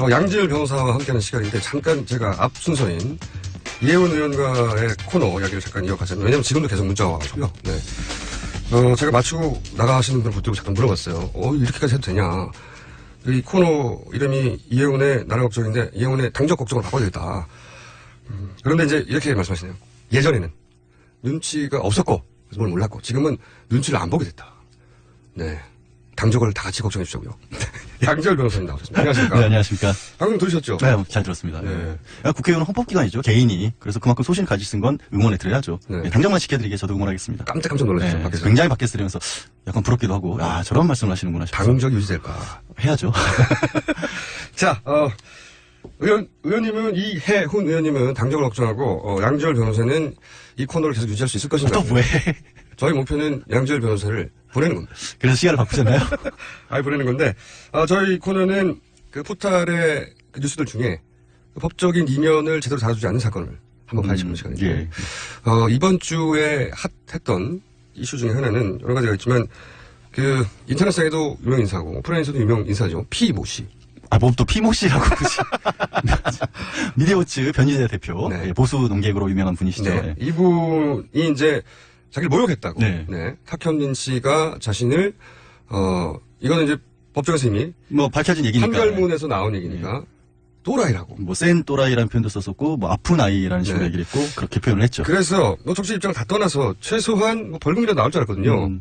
양지열 변호사와 함께하는 시간인데 잠깐 제가 앞 순서인 이혜원 의원과의 코너 이야기를 잠깐 이어가자면, 왜냐면 지금도 계속 문자가 와가지고요. 네. 제가 마치고 나가시는 분을 붙들고 잠깐 물어봤어요. 이렇게까지 해도 되냐. 이 코너 이름이 이혜원의 나라 걱정인데 이혜원의 당적 걱정을 바꿔야 되겠다. 그런데 이제 이렇게 말씀하시네요. 예전에는 눈치가 없었고 그래서 뭘 몰랐고 지금은 눈치를 안 보게 됐다. 네. 당적을 다 같이 걱정해 주자고요. 양지열 변호사님 나오셨습니다. 안녕하십니까? 네, 안녕하십니까? 방금 들으셨죠? 네, 잘 들었습니다. 네. 국회의원은 헌법기관이죠. 개인이. 그래서 그만큼 소신을 가지신 건 응원해 드려야죠. 네. 당장만 지켜드리게 저도 응원하겠습니다. 깜짝 놀라셨죠? 네, 밖에서. 굉장히 밖에서 들으면서 약간 부럽기도 하고, 저런 말씀을 하시는구나 싶어서. 당적이 유지될까? 해야죠. 자, 의원님은 이혜훈 의원님은 당적을 걱정하고 양지열 변호사는 이 코너를 계속 유지할 수 있을 것인가? 또 왜? 저희 목표는 양지열 변호사를 보내는 겁니다. 그래서 시간을 바꾸셨나요? 보내는 건데 저희 코너는 그 포탈의 그 뉴스들 중에 그 법적인 이면을 제대로 다뤄주지 않는 사건을 한번 파헤치는 시간이죠. 예. 이번 주에 핫했던 이슈 중에 하나는 여러 가지가 있지만 그 인터넷상에도 유명 인사고 오프라인에서도 유명 인사죠. 피모 씨. 뭐 또 피모 씨라고 그러지. 미디어워치 변희재 대표. 네. 보수 농객으로 유명한 분이시죠. 네. 이분이 이제 자기를 모욕했다고. 네. 탁현민 씨가 자신을 이거는 이제 법정에서 이미 뭐 밝혀진 얘기니까. 판결문에서 나온 얘기니까 또라이라고. 뭐 센 또라이라는 표현도 썼었고, 뭐 아픈 아이라는 식으로 네. 얘기를 했고, 그렇게 표현을 했죠. 그래서 정치 입장을 다 떠나서 최소한 뭐 벌금이라도 나올 줄 알았거든요.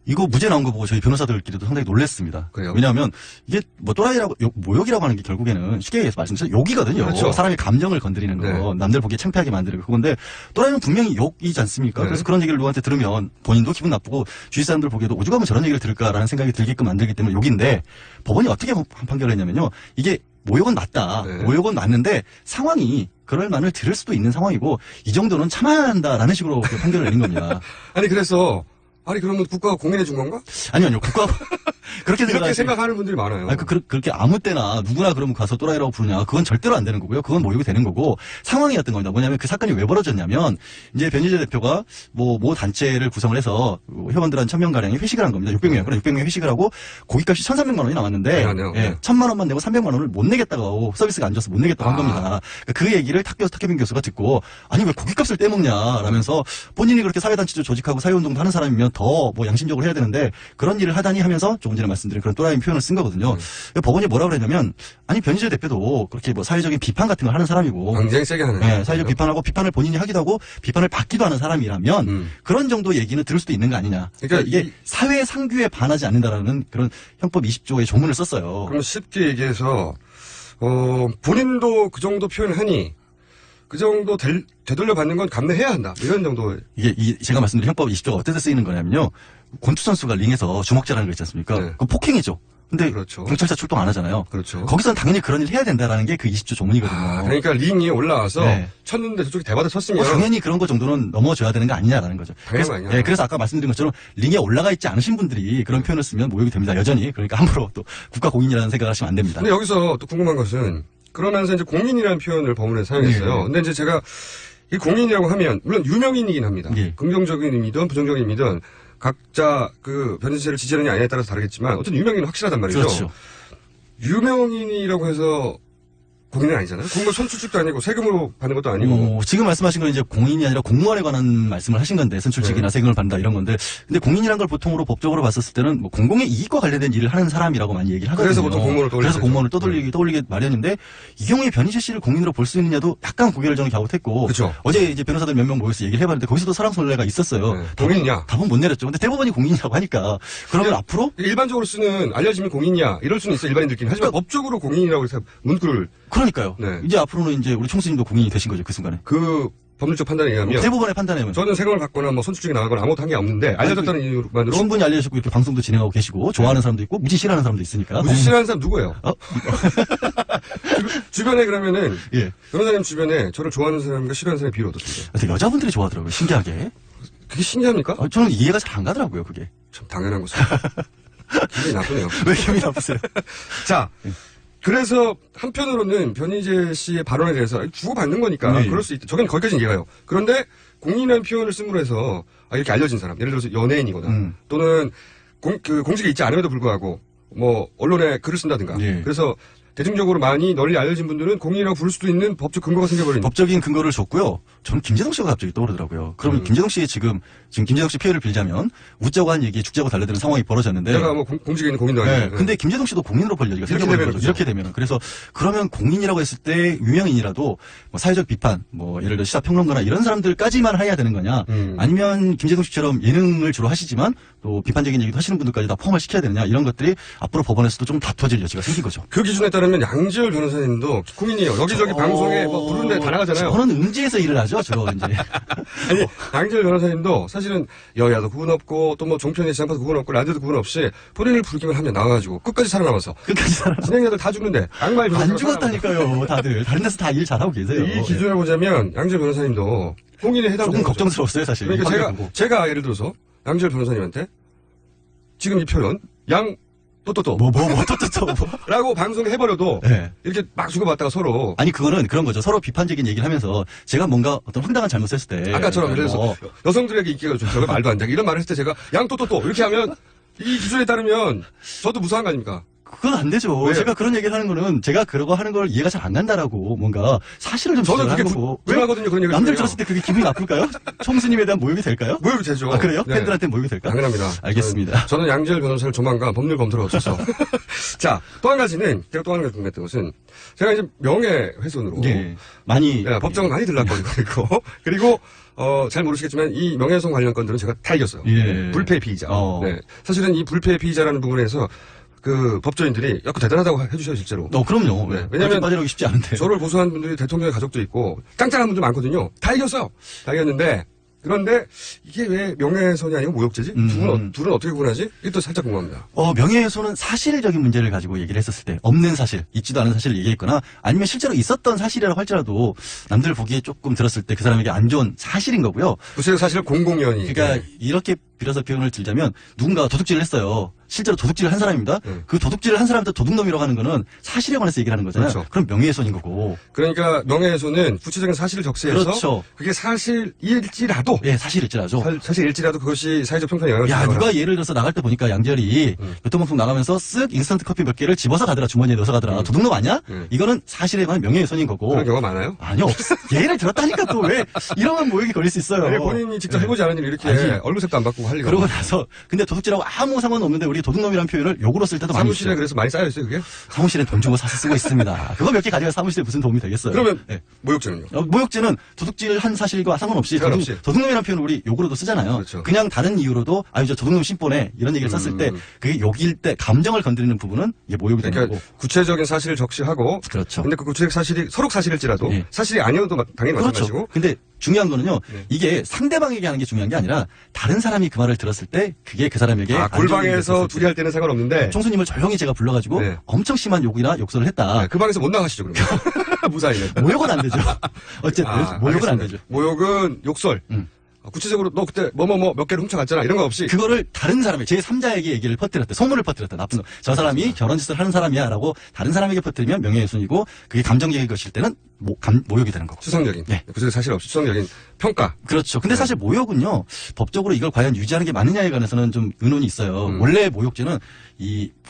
이거 무죄 나온 거 보고 저희 변호사들끼리도 상당히 놀랐습니다. 그래요? 왜냐하면 이게 뭐 또라이라고 모욕이라고 하는 게 결국에는 쉽게 말씀드려서 욕이거든요. 그렇죠. 사람의 감정을 건드리는 거, 네. 남들 보기에 창피하게 만드는 거. 그건데 또라이는 분명히 욕이지 않습니까? 네. 그래서 그런 얘기를 누구한테 들으면 본인도 기분 나쁘고 주위 사람들 보기에도 오죽하면 저런 얘기를 들을까라는 생각이 들게끔 만들기 때문에 욕인데 법원이 어떻게 판결을 했냐면요. 이게 모욕은 맞다. 네. 모욕은 맞는데 상황이 그럴 만을 들을 수도 있는 상황이고 이 정도는 참아야 한다라는 식으로 그 판결을 내린 겁니다. 그러면 국가가 공인해 준 건가? 아니요. 국가 그렇게 이렇게 생각하는 분들이 많아요. 그렇게 아무 때나 누구나 그러면 가서 또라이라고 부르냐. 그건 절대로 안 되는 거고요. 그건 모욕이 되는 거고 상황이었던 겁니다. 뭐냐면 그 사건이 왜 벌어졌냐면 이제 변희재 대표가 모 단체를 구성을 해서 회원들 한 1,000명가량이 회식을 한 겁니다. 600명. 그래 600명이 회식을 하고 고깃값이 1,300만 원이 나왔는데 네. 1,000만 원만 내고 300만 원을 못 내겠다고 서비스가 안 줘서 못 내겠다고 한 겁니다. 그 얘기를 탁현민 교수가 듣고 아니 왜 고깃값을 떼먹냐라면서 본인이 그렇게 사회단체도 조직하고 사회운동도 하는 사람이면 더 뭐 양심적으로 해야 되는데 그런 일을 하다니 하면서 조금 전에 말씀드린 그런 또라이 표현을 쓴 거거든요. 법원이 뭐라 그랬냐면 아니 변희재 대표도 그렇게 뭐 사회적인 비판 같은 걸 하는 사람이고 굉장히 세게 하는. 네, 사회적 비판하고 비판을 본인이 하기도 하고 비판을 받기도 하는 사람이라면 그런 정도 얘기는 들을 수도 있는 거 아니냐. 그러니까 이게 사회 상규에 반하지 않는다라는 그런 형법 20조의 조문을 썼어요. 그럼 쉽게 얘기해서 본인도 그 정도 표현을 하니 그 정도 되돌려 받는 건 감내해야 한다. 이런 정도. 이게 제가 말씀드린 형법 20조가 어떻게 쓰이는 거냐면요. 권투 선수가 링에서 주먹질하는 거 있지 않습니까? 네. 그건 폭행이죠. 근데 그렇죠. 경찰차 출동 안 하잖아요. 그렇죠. 거기서는 당연히 그런 일 해야 된다라는 게 그 20조 조문이거든요. 그러니까 링에 올라와서 네. 쳤는데 저쪽이 대받아 쳤으면 당연히 그런 거 정도는 넘어줘야 되는 거 아니냐라는 거죠. 당연한 거 아니냐. 네, 그래서 아까 말씀드린 것처럼 링에 올라가 있지 않으신 분들이 그런 표현을 쓰면 모욕이 됩니다. 여전히. 그러니까 함부로 또 국가 공인이라는 생각을 하시면 안 됩니다. 근데 여기서 또 궁금한 것은 그러면서 이제 공인이라는 표현을 법원에 사용했어요. 네. 근데 이제 제가 이 공인이라고 하면 물론 유명인이긴 합니다. 네. 긍정적인 의미든 부정적인 의미든 각자 그 변진세를 지지하느냐 아니냐에 따라서 다르겠지만 어쨌든 유명인은 확실하단 말이죠. 그렇죠. 유명인이라고 해서 공인은 아니잖아요. 공무원 선출직도 아니고 세금으로 받는 것도 아니고. 지금 말씀하신 건 이제 공인이 아니라 공무원에 관한 말씀을 하신 건데 선출직이나 네. 세금을 받는다 이런 건데 근데 공인이란 걸 보통으로 법적으로 봤었을 때는 뭐 공공의 이익과 관련된 일을 하는 사람이라고 많이 얘기를 하거든요. 그래서 보통 공무원을 떠올리죠. 그래서 공무원을 떠올리게 마련인데 이 경우에 변희재 씨를 공인으로 볼 수 있느냐도 약간 고개를 저는 갸웃했고 그렇죠. 어제 이제 변호사들 몇 명 모여서 얘기를 해봤는데 거기서도 설왕설래가 있었어요. 네. 공인이냐? 답은 못 내렸죠. 근데 대법원이 공인이라고 하니까 그러면 앞으로 일반적으로 쓰는 알려지면 공인이야 이럴 수는 있어요. 일반인들끼리. 하지만 법적으로 공인이라고 해서 문구를 그러니까요. 네. 이제 앞으로는 이제 우리 총수님도 공인이 되신 거죠 그 순간에. 그 법률적 판단에 의하면 대법원의 판단에 의하면 저는 세금을 받거나 뭐 선출직이 나가거나 아무것도 한 게 없는데 알려졌다는 이유만으로 충분히 알려주고 이렇게 방송도 진행하고 계시고 좋아하는 사람도 있고 무지 싫어하는 사람도 있으니까. 무지 싫어하는 사람 누구예요? 어? 주변에 그러면은 예. 변호사님 주변에 저를 좋아하는 사람과 싫어하는 사람의 비율 어떻습니까? 근데 여자분들이 좋아하더라고요. 신기하게. 그게 신기합니까? 저는 이해가 잘 안 가더라고요. 그게. 참 당연한 것을. 기분이 나쁘네요. 왜 기분이 나쁘세요? 자, 그래서 한편으로는 변희재 씨의 발언에 대해서 주고받는 거니까 네. 그럴 수 있다. 저는 거기까지는 이해가요. 그런데 공인이라는 표현을 씀으로 해서 이렇게 알려진 사람, 예를 들어서 연예인이거나 또는 공직에 있지 않음에도 불구하고 뭐 언론에 글을 쓴다든가 네. 그래서 대중적으로 많이 널리 알려진 분들은 공인이라고 부를 수도 있는 법적 근거가 생겨버린. 법적인 근거를 줬고요. 저는 김재동 씨가 갑자기 떠오르더라고요. 그러면 김재동 씨의 지금 김재동 씨 피해를 빌자면 웃자고 한 얘기에 죽자고 달려드는 상황이 벌어졌는데. 내가 뭐 공직에 있는 공인도 네. 아니고. 근데 김재동 씨도 공인으로 볼 여지가 이렇게 생겨버린 되면 거죠. 그렇죠. 이렇게 되면. 그래서 그러면 공인이라고 했을 때 유명인이라도 뭐 사회적 비판, 뭐 예를 들어 시사평론가나 이런 사람들까지만 해야 되는 거냐. 아니면 김재동 씨처럼 예능을 주로 하시지만 또 비판적인 얘기도 하시는 분들까지 다 포함을 시켜야 되느냐. 이런 것들이 앞으로 법원에서도 좀 다투어질 여지가 생긴 거죠. 그 기준에 따르면 양지열 변호사님도 공인이에요. 여기저기 방송에 뭐 부르는데 다 나가잖아요. 저는 음지에서 일을 하죠. 주로 이제. 아니, 양지열 변호사님도 사실은 여야도 구분 없고 또 뭐 종편의 지상파도 구분 없고 라디오도 구분 없이 본인을 부르기만 하면 나와가지고 끝까지 살아남아서 끝까지 살아. 진행자들 다 죽는데 악마의 변호사가 안 죽었다니까요, 다들. 다른 데서 다 일 잘하고 계세요. 이 기준을 보자면 양지열 변호사님도 공인에 해당되는 조금 거죠. 걱정스러웠어요, 사실. 그러니까 제가 예를 들어서 양지열 변호사님한테 지금 이 표현 또또또 라고 방송에 해버려도 네. 이렇게 막 주고받다가 서로 아니, 그거는 그런 거죠. 서로 비판적인 얘기를 하면서 제가 뭔가 어떤 황당한 잘못을 했을 때. 아까처럼 그래서 뭐, 여성들에게 인기가 좋다고 말도 안 되게 이런 말을 했을 때 제가 또 이렇게 하면 이 기준에 따르면 저도 무사한 거 아닙니까? 그건 안 되죠. 왜요? 제가 그런 얘기를 하는 거는 제가 그러고 하는 걸 이해가 잘 안 간다라고 뭔가 사실을 좀 저는 주장을 그게 하는 거고. 불하거든요. 그런 얘기를 남들 들으면. 들었을 때 그게 기분이 나쁠까요? 총수님에 대한 모욕이 될까요? 모욕이 되죠. 아, 그래요? 네. 팬들한테 모욕이 될까? 당연합니다. 알겠습니다. 저는 양지열 변호사를 조만간 법률 검토를 거쳐서. 자, 또 한 가지는, 제가 또 한 가지 궁금했던 것은, 제가 이제 명예훼손으로. 예. 많이. 네, 법정을 많이 들락거리고, 그리고, 잘 모르시겠지만, 이 명예훼손 관련 건들은 제가 다 이겼어요. 예. 불패 피의자. 어. 네. 사실은 이 불패 피의자라는 부분에서, 그 법조인들이 약간 대단하다고 해주셔요, 실제로. 그럼요. 네. 왜냐면 왜냐면 빠지기 쉽지 않은데. 저를 고소한 분들이 대통령의 가족도 있고 짱짱한 분들 많거든요. 다 이겼어요. 다 이겼는데 그런데 이게 왜 명예훼손이 아니고 모욕죄지? 둘은 어떻게 구분하지? 이게 또 살짝 궁금합니다. 명예훼손은 사실적인 문제를 가지고 얘기를 했었을 때 없는 사실, 있지도 않은 사실을 얘기했거나 아니면 실제로 있었던 사실이라고 할지라도 남들 보기에 조금 들었을 때 그 사람에게 안 좋은 사실인 거고요. 구체적 사실을 공공연히. 그러니까 이렇게 빌어서 표현을 들자면 누군가가 도둑질을 했어요. 실제로 도둑질을 한 사람입니다. 그 도둑질을 한 사람한테 도둑놈이라고 하는 거는 사실에 관해서 얘기를 하는 거잖아요. 그렇죠. 그럼 명예훼손인 거고. 그러니까 명예훼손은 구체적인 사실을 적시해서 그렇죠. 그게 사실일지라도 예, 사실일지라도. 사실일지라도 그것이 사회적 평판에 영향을 야, 주거나. 누가 예를 들어서 나갈 때 보니까 양지열이 교통방송 나가면서 쓱 인스턴트 커피 몇 개를 집어서 가더라. 주머니에 넣어서 가더라. 도둑놈 아니야? 이거는 사실에 관한 명예훼손인 거고. 그런 경우가 많아요? 아니요, 예를 들었다니까 또 왜 이러면 모욕이 걸릴 수 있어요. 왜 본인이 직접 해보지 않은 일을 이렇게 아니. 얼굴색도 안 바꾸고 할 리가 그러고 없어요. 나서 근데 도둑질하고 아무 상관없는데 우리 도둑놈이라는 표현을 욕으로 쓸 때도 많이 사무실에 있어요. 그래서 많이 쌓여있어요, 그게? 사무실엔 돈 주고 사서 쓰고 있습니다. 그거 몇 개 가져가 사무실에 무슨 도움이 되겠어요? 그러면 네. 모욕죄는요? 모욕죄는 도둑질 한 사실과 상관없이 상관없이. 도둑놈이라는 표현을 우리 욕으로도 쓰잖아요. 그렇죠. 그냥 다른 이유로도 저 도둑놈 심보네 이런 얘기를 썼을 때 그게 욕일 때 감정을 건드리는 부분은 이게 모욕이 되는 그러니까 거고. 구체적인 사실을 적시하고 그렇죠. 근데 그 구체적 사실이 서로 사실일지라도 예. 사실이 아니어도 당연히 그렇죠. 마찬가지고 근데 중요한 거는요. 네. 이게 상대방에게 하는 게 중요한 게 아니라 다른 사람이 그 말을 들었을 때 그게 그 사람에게 안 좋은 골방에서 일이 둘이 할 때는 상관없는데 총수님을 조용히 제가 불러가지고 네. 엄청 심한 욕이나 욕설을 했다. 네, 그 방에서 못 나가시죠 그러면 무사히는 모욕은 안 되죠. 어쨌든 모욕은 안 알겠습니다. 되죠. 모욕은 욕설 구체적으로 너 그때 몇 개를 훔쳐갔잖아 이런 거 없이 그거를 다른 사람의 제3자에게 얘기를 퍼뜨렸대. 소문을 퍼뜨렸다. 나쁜 놈. 저 사람이 저런 짓을 하는 사람이야라고 다른 사람에게 퍼뜨리면 명예훼손이고 그게 감정적인 것일 때는 모욕이 되는 거고. 추상적인, 네. 구체적 사실 없이 추상적인 평가. 그렇죠. 근데 사실 모욕은요, 법적으로 이걸 과연 유지하는 게 맞느냐에 관해서는 좀 의논이 있어요. 원래 모욕죄는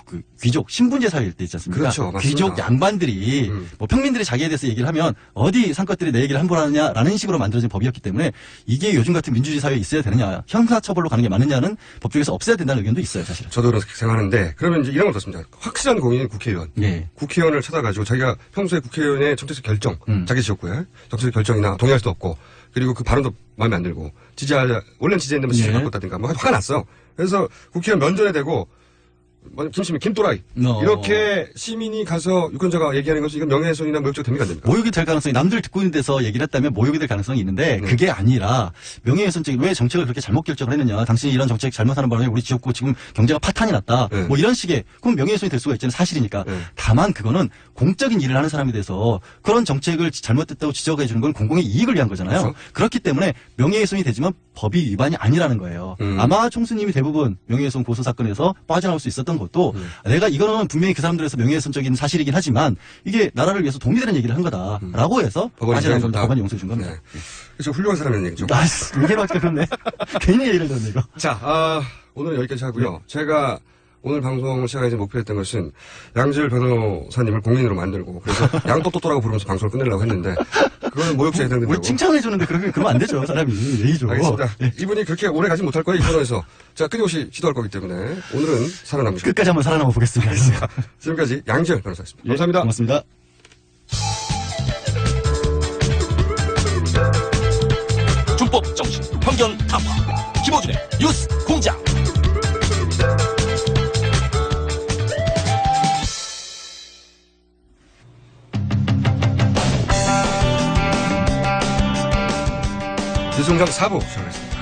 그 귀족, 신분제 사회일 때 있지 않습니까? 그렇죠. 맞습니다. 귀족 양반들이, 뭐 평민들이 자기에 대해서 얘기를 하면 어디 상껏들이 내 얘기를 함부로 하느냐라는 식으로 만들어진 법이었기 때문에 이게 요즘 같은 민주주의 사회에 있어야 되느냐, 형사처벌로 가는 게 맞느냐는 법조에서 없애야 된다는 의견도 있어요, 사실은. 저도 그렇게 생각하는데, 그러면 이제 이런 건 어떻습니까? 확실한 공인인 국회의원. 네. 국회의원을 찾아가지고 자기가 평소에 국회의원의 정책적 결정, 자기 지역구에 정책적 결정이나 동의할 수도 없고, 그리고 그 발언도 마음에 안 들고, 원래는 지지했는데 지지를 네. 바꿨다든가, 뭐 화가 났어. 그래서 국회의원 면전에 대고, 김시민, 김또라이. 이렇게 시민이 가서 유권자가 얘기하는 것이 이건 명예훼손이나 모욕죄가 됩니까 안 됩니까? 모욕이 될 가능성이 남들 듣고 있는 데서 얘기를 했다면 모욕이 될 가능성이 있는데 그게 아니라 명예훼손죄 왜 정책을 그렇게 잘못 결정을 했느냐 당신이 이런 정책 잘못하는 바람에 우리 지역구 지금 경제가 파탄이 났다 네. 뭐 이런 식의 그럼 명예훼손이 될 수가 있잖아요 사실이니까 네. 다만 그거는 공적인 일을 하는 사람에 대해서 그런 정책을 잘못됐다고 지적해 주는 건 공공의 이익을 위한 거잖아요. 그렇죠. 그렇기 때문에 명예훼손이 되지만 법이 위반이 아니라는 거예요. 아마 총수님이 대부분 명예훼손 고소 사건에서 빠져나올 수 있었던 것도 내가 이거는 분명히 그 사람들에서 명예훼손적인 사실이긴 하지만 이게 나라를 위해서 도움이 되는 얘기를 한 거다라고 해서 빠져나온 겁니다. 법원이 용서해 준 겁니다. 네. 그렇죠. 훌륭한 사람이라는 얘기죠. 얘기로 하니까 그렇네. 괜히 얘기를 했네 이거. 자, 오늘은 여기까지 하고요. 제가 오늘 방송을 시작하기 목표했던 것은 양지열 변호사님을 공인으로 만들고 그래서 양또또또라고 부르면서 방송을 끝내려고 했는데 그거는 모욕죄에 해당된다고. 우리 칭찬해 주는데 그러면 안 되죠 사람이 예의죠. 알겠습니다. 네. 이분이 그렇게 오래 가지 못할 거예요. 이 코너에서. 제가 끊임없이 시도할 거기 때문에 오늘은 살아남으시고 끝까지 한번 살아남아 보겠습니다. 지금까지 양지열 변호사였습니다. 예, 감사합니다. 고맙습니다. 준법 정신, 편견 타파. 김어준의 뉴스 공장. 뉴스공장 4부 시작하겠습니다.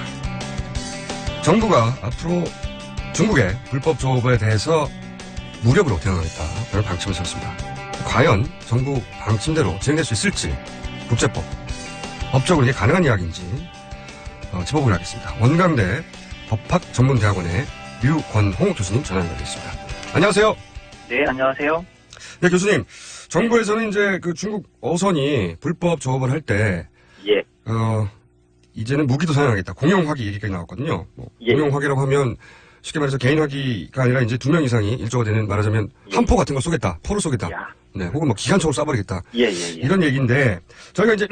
정부가 앞으로 중국의 불법 조업에 대해서 무력으로 대응하겠다라는 방침을 세웠습니다. 과연 정부 방침대로 진행될 수 있을지 국제법, 법적으로 이게 가능한 이야기인지 짚어보기로 하겠습니다. 원광대 법학전문대학원의 류권홍 교수님 전화 연결되겠습니다. 안녕하세요. 네, 안녕하세요. 네, 교수님. 정부에서는 이제 그 중국 어선이 불법 조업을 할 때, 예. 이제는 무기도 사용하겠다. 공용화기 얘기까지 나왔거든요. 예. 공용화기라고 하면 쉽게 말해서 개인화기가 아니라 이제 2명 이상이 일조가 되는 말하자면 예. 함포 같은 거 쏘겠다. 포를 쏘겠다. 야. 네, 혹은 뭐 기관총을 쏴버리겠다. 예, 예, 예. 이런 얘기인데 저희가 이제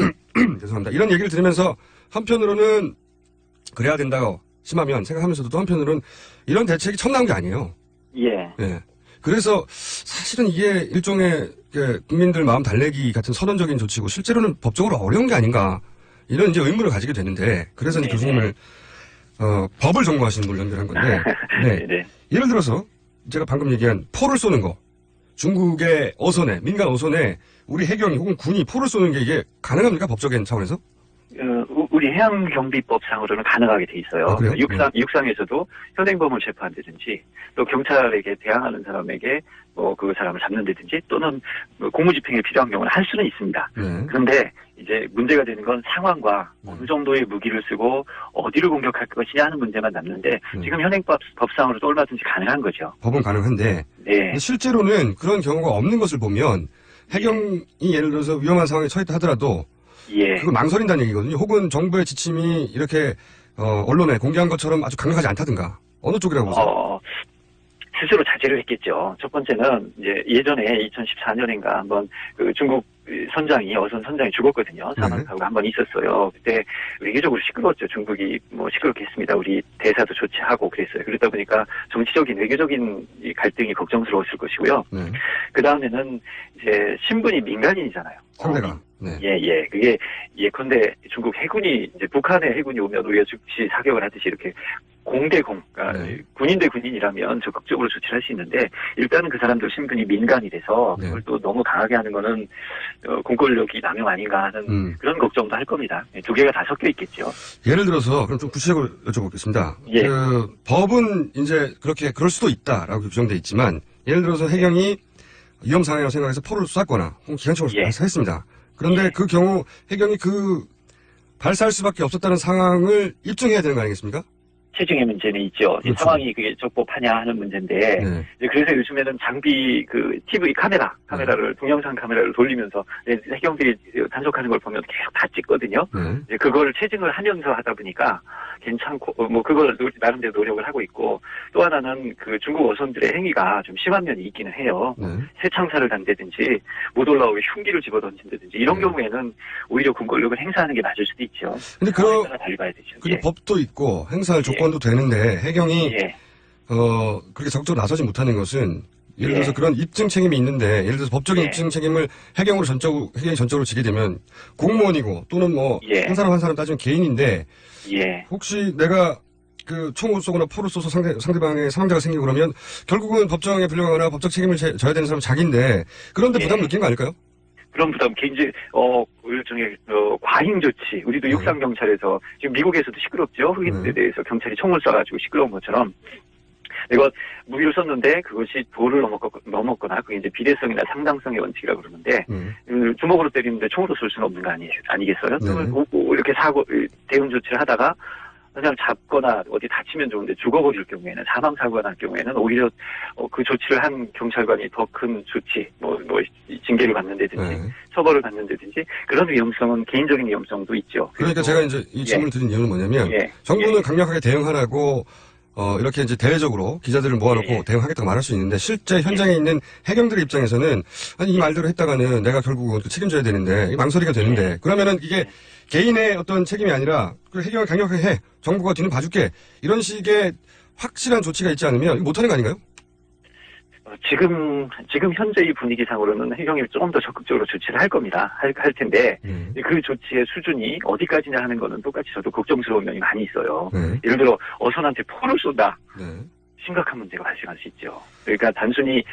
죄송합니다. 이런 얘기를 들으면서 한편으로는 그래야 된다고 심하면 생각하면서도 또 한편으로는 이런 대책이 처음 나온 게 아니에요. 예. 네. 그래서 사실은 이게 일종의 국민들 마음 달래기 같은 선언적인 조치고 실제로는 법적으로 어려운 게 아닌가 이런 이제 의문을 가지게 되는데 그래서 이제 네네. 교수님을 법을 전공하시는 분을 연결한 건데 네. 네. 예를 들어서 제가 방금 얘기한 포를 쏘는 거 중국의 어선에 민간 어선에 우리 해경이 혹은 군이 포를 쏘는 게 이게 가능합니까 법적인 차원에서? 우리 해양경비법상으로는 가능하게 돼 있어요. 아, 그래요? 육상에서도 현행범을 체포한다든지 또 경찰에게 대항하는 사람에게 뭐 그 사람을 잡는다든지 또는 뭐 공무집행이 필요한 경우는 할 수는 있습니다. 네. 그런데 이제 문제가 되는 건 상황과 어느 정도의 무기를 쓰고 어디를 공격할 것이냐 하는 문제만 남는데 지금 현행법상으로도 얼마든지 가능한 거죠. 법은 가능한데 네. 근데 실제로는 그런 경우가 없는 것을 보면 해경이 예를 들어서 위험한 상황에 처했다 하더라도 예. 그걸 망설인다는 얘기거든요. 혹은 정부의 지침이 이렇게 언론에 공개한 것처럼 아주 강력하지 않다든가 어느 쪽이라고 보세요? 스스로 자제를 했겠죠. 첫 번째는 이제 예전에 2014년인가 한번 그 중국 선장이 어선 선장이 죽었거든요. 사망 사고가 한 번 있었어요. 그때 외교적으로 시끄러웠죠. 중국이 뭐 시끄럽게 했습니다. 우리 대사도 조치하고 그랬어요. 그러다 보니까 정치적인 외교적인 이 갈등이 걱정스러웠을 것이고요. 네. 그 다음에는 이제 신분이 민간인이잖아요. 상대가. 네. 예. 그게 예컨대 중국 해군이 이제 북한의 해군이 오면 우리가 즉시 사격을 하듯이 이렇게 공대공, 그러니까 네. 군인 대 군인이라면 적극적으로 조치를 할 수 있는데 일단은 그 사람들 신분이 민간이 돼서 네. 그걸 또 너무 강하게 하는 거는 공권력이 남용 아닌가 하는 그런 걱정도 할 겁니다. 두 개가 다 섞여 있겠죠. 예를 들어서 그럼 좀 구체적으로 여쭤보겠습니다. 예. 그 법은 이제 그렇게 그럴 수도 있다라고 규정돼 있지만 예를 들어서 해경이 위험 상황이라고 생각해서 포를 쐈거나 혹은 기관총을 예. 발사했습니다. 그런데 예. 그 경우 해경이 그 발사할 수밖에 없었다는 상황을 입증해야 되는 거 아니겠습니까? 체증의 문제는 있죠. 그렇죠. 상황이 그게 적법하냐 하는 문제인데, 네. 이제 그래서 요즘에는 장비, TV 카메라를, 동영상 카메라를 돌리면서, 해경들이 단속하는 걸 보면 계속 다 찍거든요. 네. 이제 그걸 체증을 하면서 하다 보니까 괜찮고, 그걸 나름대로 노력을 하고 있고, 또 하나는 그 중국 어선들의 행위가 좀 심한 면이 있기는 해요. 네. 새창살을 단다든지, 못 올라오게 흉기를 집어 던진다든지, 이런 경우에는 오히려 군권력을 행사하는 게 맞을 수도 있죠. 근데 상황에 따라 달리 봐야 되죠. 그리고 예. 법도 있고 행사할 조건도 되는데 해경이 예. 그렇게 적극적으로 나서지 못하는 것은 예를 예. 들어서 그런 입증 책임이 있는데 예를 들어서 법적인 예. 입증 책임을 해경이 전적으로 지게 되면 공무원이고 또는 뭐 예. 한 사람 한 사람 따지면 개인인데 예. 혹시 내가 그 총을 쏘거나 포를 쏘서 상대방의 사망자가 생기고 그러면 결국은 법정에 불려가거나 법적 책임을 져야 되는 사람은 자기인데 그런데 부담 예. 느낀 거 아닐까요? 그런 부담, 일종의, 과잉 조치. 우리도 육상경찰에서, 지금 미국에서도 시끄럽죠? 흑인들에 대해서 경찰이 총을 쏴가지고 시끄러운 것처럼. 내가 무기를 썼는데 그것이 도를 넘었거나, 그게 이제 비례성이나 상당성의 원칙이라고 그러는데, 주먹으로 때리는데 총으로 쏠 수는 없는 거 아니겠어요? 네. 이렇게 대응 조치를 하다가, 그냥 잡거나 어디 다치면 좋은데 죽어버릴 경우에는 사망사고가 날 경우에는 오히려 그 조치를 한 경찰관이 더 큰 조치 징계를 받는다든지 네. 처벌을 받는다든지 그런 위험성은 개인적인 위험성도 있죠. 그러니까 제가 이제 이 질문을 드린 이유는 뭐냐면 예. 정부는 예. 강력하게 대응하라고 이렇게 이제 대외적으로 기자들을 모아놓고 예. 대응하겠다고 말할 수 있는데 실제 현장에 있는 해경들의 입장에서는 아니 이 말대로 했다가는 내가 결국은 책임져야 되는데 망설이가 되는데 그러면은 이게 개인의 어떤 책임이 아니라 그 해경을 강력하게 해 정부가 뒤는 봐줄게 이런 식의 확실한 조치가 있지 않으면 못하는 거 아닌가요? 지금 현재 이 분위기상으로는 해경이 조금 더 적극적으로 조치를 할 겁니다. 할 텐데 그 조치의 수준이 어디까지냐 하는 거는 똑같이 저도 걱정스러운 면이 많이 있어요. 네. 예를 들어 어선한테 포를 쏜다. 네. 심각한 문제가 발생할 수 있죠. 그러니까 단순히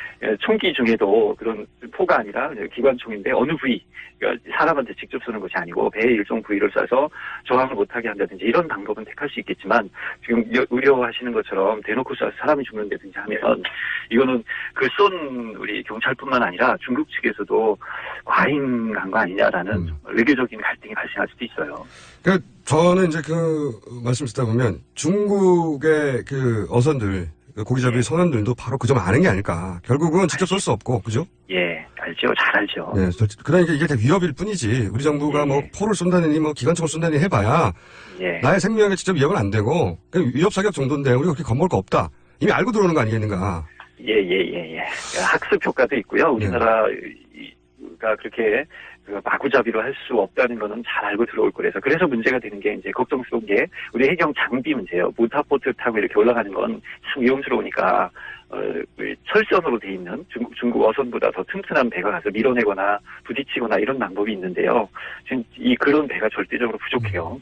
총기 중에도 그런 포가 아니라 기관총인데 어느 부위, 그러니까 사람한테 직접 쏘는 것이 아니고 배의 일정 부위를 쏴서 저항을 못하게 한다든지 이런 방법은 택할 수 있겠지만 지금 우려하시는 것처럼 대놓고 쏴서 사람이 죽는다든지 하면 이거는 그 쏜 우리 경찰뿐만 아니라 중국 측에서도 과잉한 거 아니냐라는 외교적인 갈등이 발생할 수도 있어요. 그러니까 저는 이제 그 말씀 듣다 보면 중국의 그 어선들 고기잡이 선원들도 바로 그 점 아는 게 아닐까. 결국은 직접 쏠 수 없고, 그죠? 예, 알죠. 잘 알죠. 네, 그러니까 이게 다 위협일 뿐이지. 우리 정부가 예. 뭐 포를 쏜다느니 뭐 기관총을 쏜다느니 해봐야 예. 나의 생명에 직접 위협은 안 되고 그냥 위협 사격 정도인데 우리가 그렇게 겁먹을 거 없다. 이미 알고 들어오는 거 아니겠는가. 예. 학습 효과도 있고요. 우리나라가 그렇게 마구잡이로 할 수 없다는 거는 잘 알고 들어올 거라서. 그래서 문제가 되는 게 이제 걱정스러운 게 우리 해경 장비 문제예요. 모터보트 타고 이렇게 올라가는 건 참 위험스러우니까, 철선으로 돼 있는 중국 어선보다 더 튼튼한 배가 가서 밀어내거나 부딪히거나 이런 방법이 있는데요. 지금 그런 배가 절대적으로 부족해요.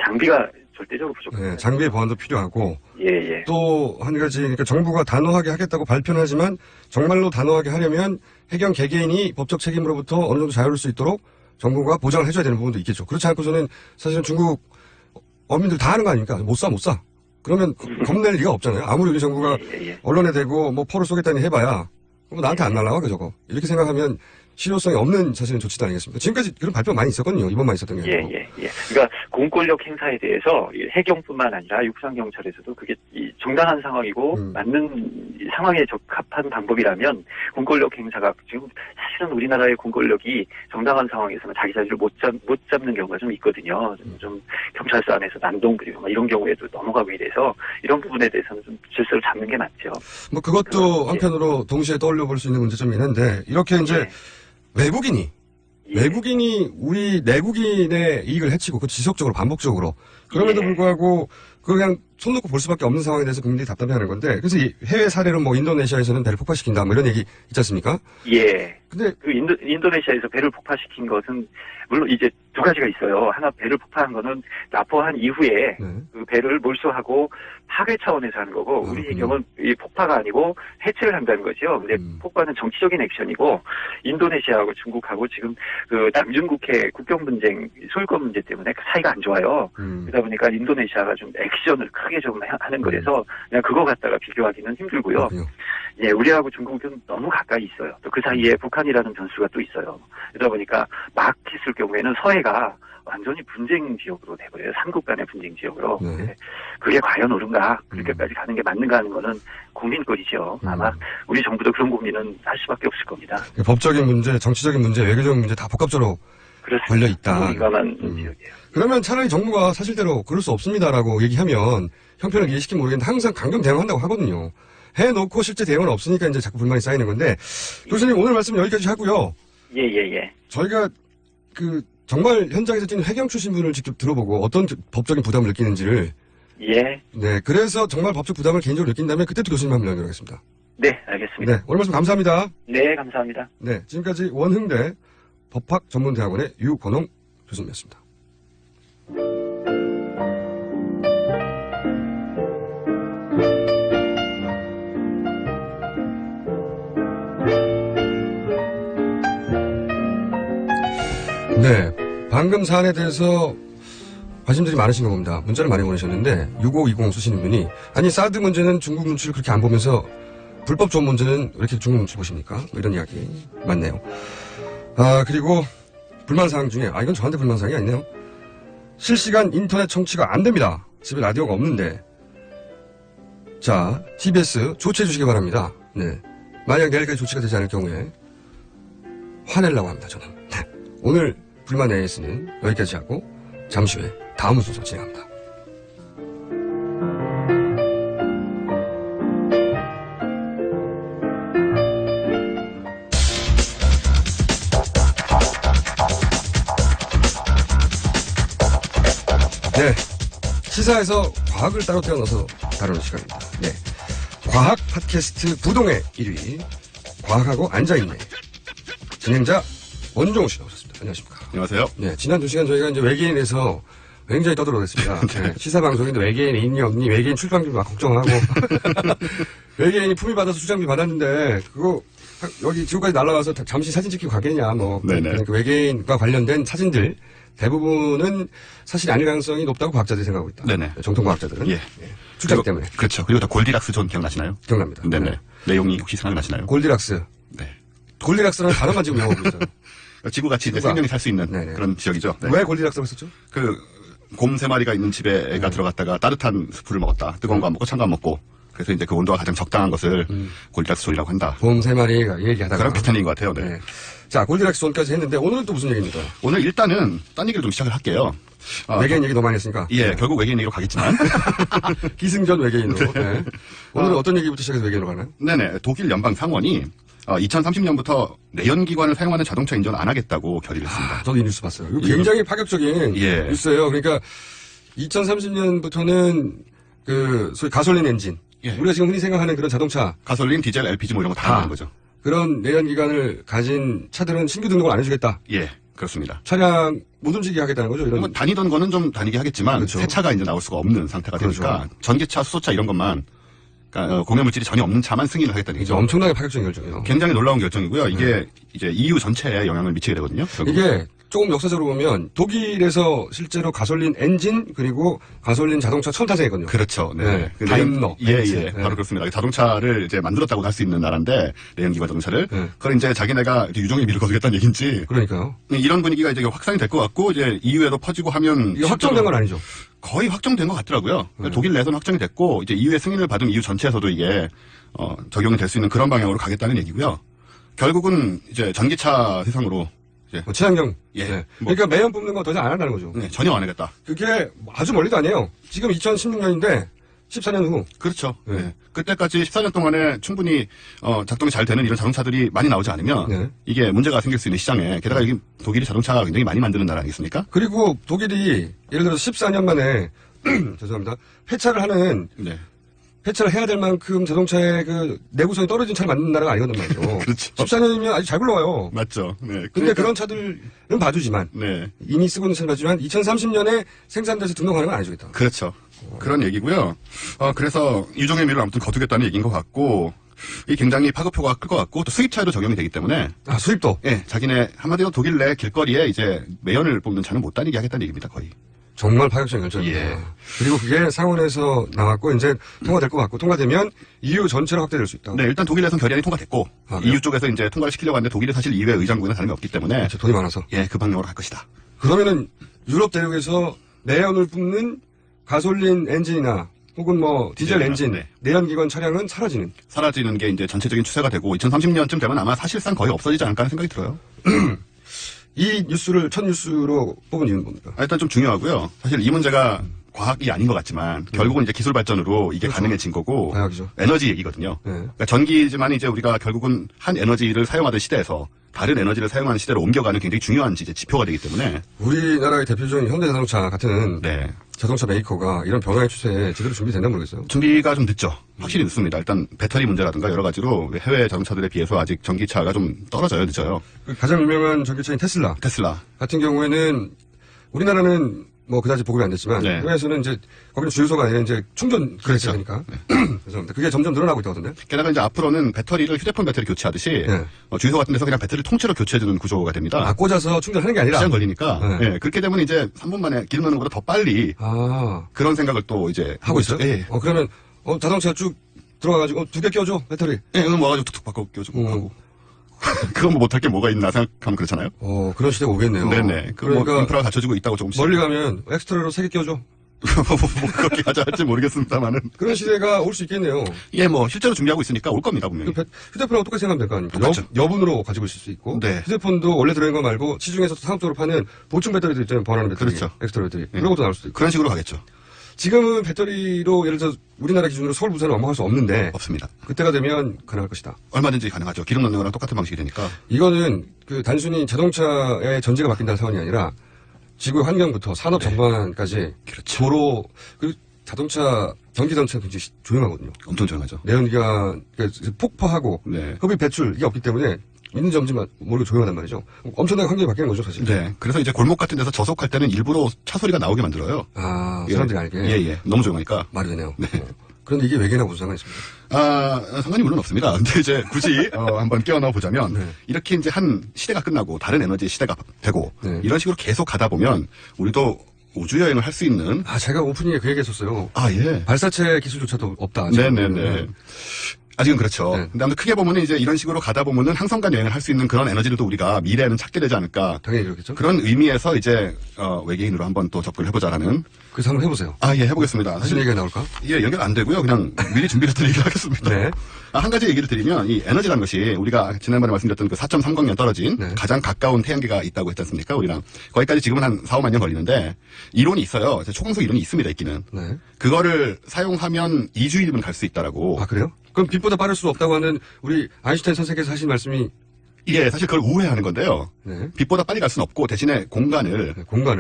장비가 절대적으로 부족해요. 네, 장비의 보완도 필요하고. 예. 또 한 가지, 그러니까 정부가 단호하게 하겠다고 발표는 하지만 정말로 단호하게 하려면 해경 개개인이 법적 책임으로부터 어느 정도 자유로울 수 있도록 정부가 보장을 해줘야 되는 부분도 있겠죠. 그렇지 않고서는 사실은 중국 어민들 다 하는 거 아닙니까? 못 사. 그러면 겁낼 리가 없잖아요. 아무리 우리 정부가 예. 언론에 대고 뭐 포를 쏘겠다니 해봐야 그럼 나한테 안 날라와, 저거. 이렇게 생각하면 실효성이 없는 사실은 조치도 아니겠습니까? 지금까지 그런 발표가 많이 있었거든요. 이번만 있었던 게 아니고. 예. 그러니까 공권력 행사에 대해서 해경뿐만 아니라 육상경찰에서도 그게 정당한 상황이고 맞는 상황에 적합한 방법이라면 공권력 행사가 지금 사실은 우리나라의 공권력이 정당한 상황에서는 자기 자리를 못 잡는 경우가 좀 있거든요. 좀 경찰서 안에서 난동 부리고 이런 경우에도 넘어가고 이래서 이런 부분에 대해서는 좀 질서를 잡는 게 맞죠. 뭐 그것도 한편으로 동시에 떠올려 볼 수 있는 문제점이 있는데 이렇게 이제 외국인이 우리 내국인의 이익을 해치고 그 지속적으로 반복적으로 그럼에도 불구하고 그냥 손 놓고 볼 수밖에 없는 상황에 대해서 국민들이 답답해하는 건데 그래서 이 해외 사례로 뭐 인도네시아에서는 배를 폭파시킨다 뭐 이런 얘기 있지 않습니까? 예. 근데 그 인도네시아에서 배를 폭파시킨 것은 물론 이제 두 가지가 있어요. 하나 배를 폭파한 거는 납포한 이후에 그 배를 몰수하고 파괴 차원에서 하는 거고 우리 경우는 이 폭파가 아니고 해체를 한다는 거죠. 근데 폭파는 정치적인 액션이고 인도네시아하고 중국하고 지금 그 남중국해 국경 분쟁 소유권 문제 때문에 사이가 안 좋아요. 그러다 보니까 인도네시아가 좀 액션을 크게 좀 하는 거라서 그냥 그거 갖다가 비교하기는 힘들고요. 예, 우리하고 중국은 너무 가까이 있어요. 또 그 사이에 북한이라는 변수가 또 있어요. 그러다 보니까 막 했을 경우에는 서해가 완전히 분쟁 지역으로 돼버려요. 삼국 간의 분쟁 지역으로. 네. 네. 그게 과연 옳은가? 그렇게까지 가는 게 맞는가 하는 거는 국민권이죠. 아마 우리 정부도 그런 고민은 할 수밖에 없을 겁니다. 법적인 문제, 정치적인 문제, 외교적인 문제 다 복합적으로 그렇습니다. 걸려 있다. 민감한 지역이에요. 그러면 차라리 정부가 사실대로 그럴 수 없습니다라고 얘기하면 형편을 이해시키면 모르겠는데 항상 강경 대응한다고 하거든요. 해놓고 실제 대응은 없으니까 이제 자꾸 불만이 쌓이는 건데 교수님 오늘 말씀 여기까지 하고요. 예. 저희가 정말 현장에서 뛰는 해경 출신 분을 직접 들어보고 어떤 법적인 부담을 느끼는지를 예. 네 그래서 정말 법적 부담을 개인적으로 느낀다면 그때도 교수님 한번 연결하겠습니다. 네, 알겠습니다. 네 오늘 말씀 감사합니다. 네, 감사합니다. 네 지금까지 원흥대 법학전문대학원의 유권홍 교수님이었습니다. 네, 방금 사안에 대해서 관심들이 많으신 겁니다. 문자를 많이 보내셨는데 6520 쓰시는 분이 아니 사드 문제는 중국 눈치를 그렇게 안 보면서 불법 좋은 문제는 왜 이렇게 중국 눈치 보십니까? 뭐 이런 이야기 많네요. 그리고 불만사항 중에 이건 저한테 불만사항이 아니네요. 실시간 인터넷 청취가 안 됩니다. 집에 라디오가 없는데 자 TBS 조치해 주시기 바랍니다. 네, 만약 내일까지 조치가 되지 않을 경우에 화내려고 합니다. 저는. 네. 오늘 불만 AS는 여기까지 하고 잠시 후에 다음 순서 진행합니다. 네, 시사에서 과학을 따로 떼어넣어서 다루는 시간입니다. 네, 과학 팟캐스트 부동의 1위 과학하고 앉아있네 진행자 원종우 씨 나오셨습니다. 안녕하십니까? 안녕하세요. 네, 지난 2시간 저희가 이제 외계인에서 굉장히 떠들어댔습니다. 네, 시사방송인데 외계인 있니 없니, 외계인 출판비 막 걱정하고 외계인이 품위 받아서 수장비 받았는데 그거 여기 지구까지 날아와서 잠시 사진 찍히고 가겠냐, 뭐 네네. 그 외계인과 관련된 사진들 대부분은 사실이 아닐 가능성이 높다고 과학자들이 생각하고 있다. 네네. 정통 과학자들은 예. 출장 때문에 그렇죠. 그리고 다 골디락스 존 기억나시나요? 기억납니다. 네네. 네. 내용이 혹시 생각나시나요? 골디락스. 네. 골디락스라는 단어만 지금 영어하고 있어요. 지구같이 이제 지구가. 생명이 살 수 있는 네네. 그런 지역이죠. 네. 왜 골디락스라고 했었죠? 곰 3마리가 있는 집에 애가 들어갔다가 따뜻한 스프를 먹었다. 뜨거운 거 안 먹고 찬 거 안 먹고. 그래서 이제 그 온도가 가장 적당한 것을 골디락스 존이라고 한다. 곰 3마리가 얘기하다가. 그런 패턴인 것 같아요. 네. 네. 자, 골디락스 존까지 했는데 오늘은 또 무슨 얘기입니까? 오늘 일단은 딴 얘기를 좀 시작을 할게요. 외계인 얘기 너무 많이 했으니까. 예, 결국 외계인 얘기로 가겠지만. 기승전 외계인으로. 네. 오늘은 어떤 얘기부터 시작해서 외계인으로 가나요? 네네. 독일 연방 상원이 2030년부터 내연기관을 사용하는 자동차 인정을 안 하겠다고 결의를 했습니다. 저도 이 뉴스 봤어요. 이거 굉장히 파격적인 예. 뉴스예요. 그러니까 2030년부터는 소위 가솔린 엔진. 예. 우리가 지금 흔히 생각하는 그런 자동차. 가솔린, 디젤, LPG 뭐 이런 거 다 하는 거죠. 그런 내연기관을 가진 차들은 신규 등록을 안 해주겠다. 예, 그렇습니다. 차량 못 움직이게 하겠다는 거죠. 이런. 뭐 다니던 거는 좀 다니게 하겠지만 그렇죠. 새 차가 이제 나올 수가 없는 상태가 되니까 그렇죠. 전기차, 수소차 이런 것만 그러니까 공해물질이 전혀 없는 차만 승인을 하겠다는 이제 얘기죠. 엄청나게 파격적인 결정이에요. 굉장히 놀라운 결정이고요. 이게 이제 EU 전체에 영향을 미치게 되거든요. 결국. 이게 조금 역사적으로 보면 독일에서 실제로 가솔린 엔진 그리고 가솔린 자동차 처음 탄생했거든요. 그렇죠. 네. 네. 그 다임러, 예, 벤츠. 예. 네. 바로 그렇습니다. 자동차를 이제 만들었다고 할 수 있는 나라인데, 내연기관 자동차를. 네. 그걸 이제 자기네가 이제 유종의 미를 거두겠다는 얘기인지. 그러니까요. 이런 분위기가 이제 확산이 될 것 같고, 이제 EU에도 퍼지고 하면. 이게 확정된 건 아니죠. 거의 확정된 것 같더라고요. 독일 내에서는 확정이 됐고, 이제 EU의 승인을 받은 EU 전체에서도 이게, 적용이 될 수 있는 그런 방향으로 가겠다는 얘기고요. 결국은 이제 전기차 세상으로 친환경. 예. 네. 뭐- 그러니까 매연 뽑는 거 더 이상 안 한다는 거죠. 네, 전혀 안 하겠다. 그게 아주 멀리도 아니에요. 지금 2016년인데 14년 후. 그렇죠. 네. 네. 그때까지 14년 동안에 충분히 작동이 잘 되는 이런 자동차들이 많이 나오지 않으면 네. 이게 문제가 생길 수 있는 시장에 게다가 여기 독일이 자동차가 굉장히 많이 만드는 나라 아니겠습니까? 그리고 독일이 예를 들어서 14년 만에 죄송합니다. 폐차를 하는 네. 폐차를 해야 될 만큼 자동차의 그 내구성이 떨어진 차를 만드는 나라가 아니거든 말이죠. 그렇죠. 14년이면 아주 잘 굴러가요. 맞죠. 네. 근데 그런 차들은 봐주지만 네. 이미 쓰고 있는 차는 봐주지만 2030년에 생산돼서 등록하는 건 안 해주겠다. 그렇죠. 그런 얘기고요. 그래서 유종의 미를 아무튼 거두겠다는 얘기인 것 같고 이 굉장히 파급효과가 클 것 같고 또 수입차에도 적용이 되기 때문에 수입도. 예, 자기네 한마디로 독일 내 길거리에 이제 매연을 뽑는 차는 못 다니게 하겠다는 얘기입니다. 거의. 정말 파격적인 결정입니다. 예. 그리고 그게 상원에서 나왔고 이제 통과될 것 같고 통과되면 EU 전체로 확대될 수 있다. 네, 일단 독일 내에서는 결의안이 통과됐고 그래요? EU 쪽에서 이제 통과를 시키려고 하는데 독일이 사실 EU의 의장국에는 사람이 없기 때문에 돈이 많아서. 예, 그 방향으로 갈 것이다. 그러면은 유럽 대륙에서 내연을 뿜는 가솔린 엔진이나 혹은 뭐 디젤 네, 엔진, 네. 내연기관 차량은 사라지는 게 이제 전체적인 추세가 되고 2030년쯤 되면 아마 사실상 거의 없어지지 않을까 하는 생각이 들어요. 이 뉴스를 첫 뉴스로 뽑은 이유는 뭡니까? 일단 좀 중요하고요. 사실 이 문제가 과학이 아닌 것 같지만 결국은 이제 기술 발전으로 이게 그렇죠. 가능해진 거고 과학이죠. 에너지 얘기거든요. 네. 그러니까 전기지만 이제 우리가 결국은 한 에너지를 사용하던 시대에서 다른 에너지를 사용하는 시대로 옮겨가는 굉장히 중요한 이제 지표가 되기 때문에 우리나라의 대표적인 현대자동차 같은 네. 자동차 메이커가 이런 변화의 추세에 제대로 준비됐나 모르겠어요. 준비가 좀 늦죠. 확실히 늦습니다. 일단 배터리 문제라든가 여러 가지로 해외 자동차들에 비해서 아직 전기차가 좀 떨어져요. 늦어요. 그 가장 유명한 전기차인 테슬라 같은 경우에는 우리나라는 뭐 그다지 보급이 안 됐지만 네. 해외에서는 이제 거기는 주유소가 아니라 이제 충전 그렇죠. 되니까 죄송합니다. 그게 점점 늘어나고 있다던데. 게다가 이제 앞으로는 배터리를 휴대폰 배터리 교체하듯이 네. 주유소 같은 데서 그냥 배터리를 통째로 교체해주는 구조가 됩니다. 아 꽂아서 충전하는 게 아니라. 시간 걸리니까 네. 예, 그렇게 되면 이제 3분 만에 기름 넣는 것보다 더 빨리 아 그런 생각을 또 이제 하고 있어요? 예. 그러면 자동차 쭉 들어가가지고 2개 껴줘 배터리. 예, 이건 모아가지고 툭툭 바꿔 껴주고 하고. 그건 뭐 못할 게 뭐가 있나 생각하면 그렇잖아요. 그런 시대가 오겠네요. 네네. 그러니까 뭐 인프라가 갖춰지고 있다고 조금씩. 멀리 가면 엑스트라로 3개 껴줘. 뭐 그렇게 하자 할지 모르겠습니다만은. 그런 시대가 올 수 있겠네요. 예, 뭐 실제로 준비하고 있으니까 올 겁니다 분명히. 휴대폰하고 똑같이 생각하면 될 거 아닙니까? 똑같죠. 여분으로 가지고 있을 수 있고. 네. 휴대폰도 원래 들어있는 거 말고 시중에서 상업적으로 파는 보충 배터리들 있잖아요. 번하는 배터리. 그렇죠. 엑스트라 배터리. 네. 그런 것도 나올 수도 있고. 그런 식으로 가겠죠. 지금은 배터리로 예를 들어 우리나라 기준으로 서울 부산을 완봉할 수 없는데 없습니다. 그때가 되면 가능할 것이다. 얼마든지 가능하죠. 기름 넣는 거랑 똑같은 방식이 되니까. 이거는 그 단순히 자동차의 전제가 바뀐다는 사원이 아니라 지구 환경부터 산업 네. 전반까지 그렇죠. 도로 그리고 자동차 전기 자동차는 굉장히 조용하거든요. 엄청 조용하죠. 내연기가 폭파하고 네. 흡입 배출 이게 없기 때문에 있는지 없는지 모르고 조용하단 말이죠. 엄청나게 환경이 바뀌는 거죠, 사실. 네. 그래서 이제 골목 같은 데서 저속할 때는 일부러 차 소리가 나오게 만들어요. 아, 예. 사람들이 알게. 예. 너무 조용하니까. 말이 되네요. 네. 그런데 이게 외계나 무슨 상관이 있습니까? 상관이 물론 없습니다. 근데 이제 굳이 한번 끼워넣어 보자면 네. 이렇게 이제 한 시대가 끝나고 다른 에너지의 시대가 되고 네. 이런 식으로 계속 가다 보면 우리도 우주 여행을 할 수 있는 제가 오프닝에 그 얘기 했었어요. 예. 발사체 기술조차도 없다. 네네네. 아직은 그렇죠. 네. 근데 아무튼 크게 보면은 이제 이런 식으로 가다 보면은 항성간 여행을 할 수 있는 그런 에너지들도 우리가 미래에는 찾게 되지 않을까. 당연히 그렇겠죠. 그런 의미에서 이제 외계인으로 한번 또 접근을 해보자라는. 그래서 한번 해보세요. 예, 해보겠습니다. 무슨 얘기가 나올까? 예, 연결 안 되고요. 그냥 미리 준비했던 얘기를 하겠습니다. 네. 한 가지 얘기를 드리면 이 에너지라는 것이 우리가 지난번에 말씀드렸던 그 4.30년 떨어진 네. 가장 가까운 태양계가 있다고 했지 않습니까? 우리랑. 거기까지 지금은 한 4, 5만 년 걸리는데 이론이 있어요. 초강속 이론이 있습니다. 있기는. 네. 그거를 사용하면 2주일이면 갈 수 있다라고. 그래요? 그럼 빛보다 빠를 수 없다고 하는 우리 아인슈타인 선생께서 하신 말씀이 이게 사실 그걸 오해하는 건데요. 네. 빛보다 빨리 갈 수는 없고 대신에 공간을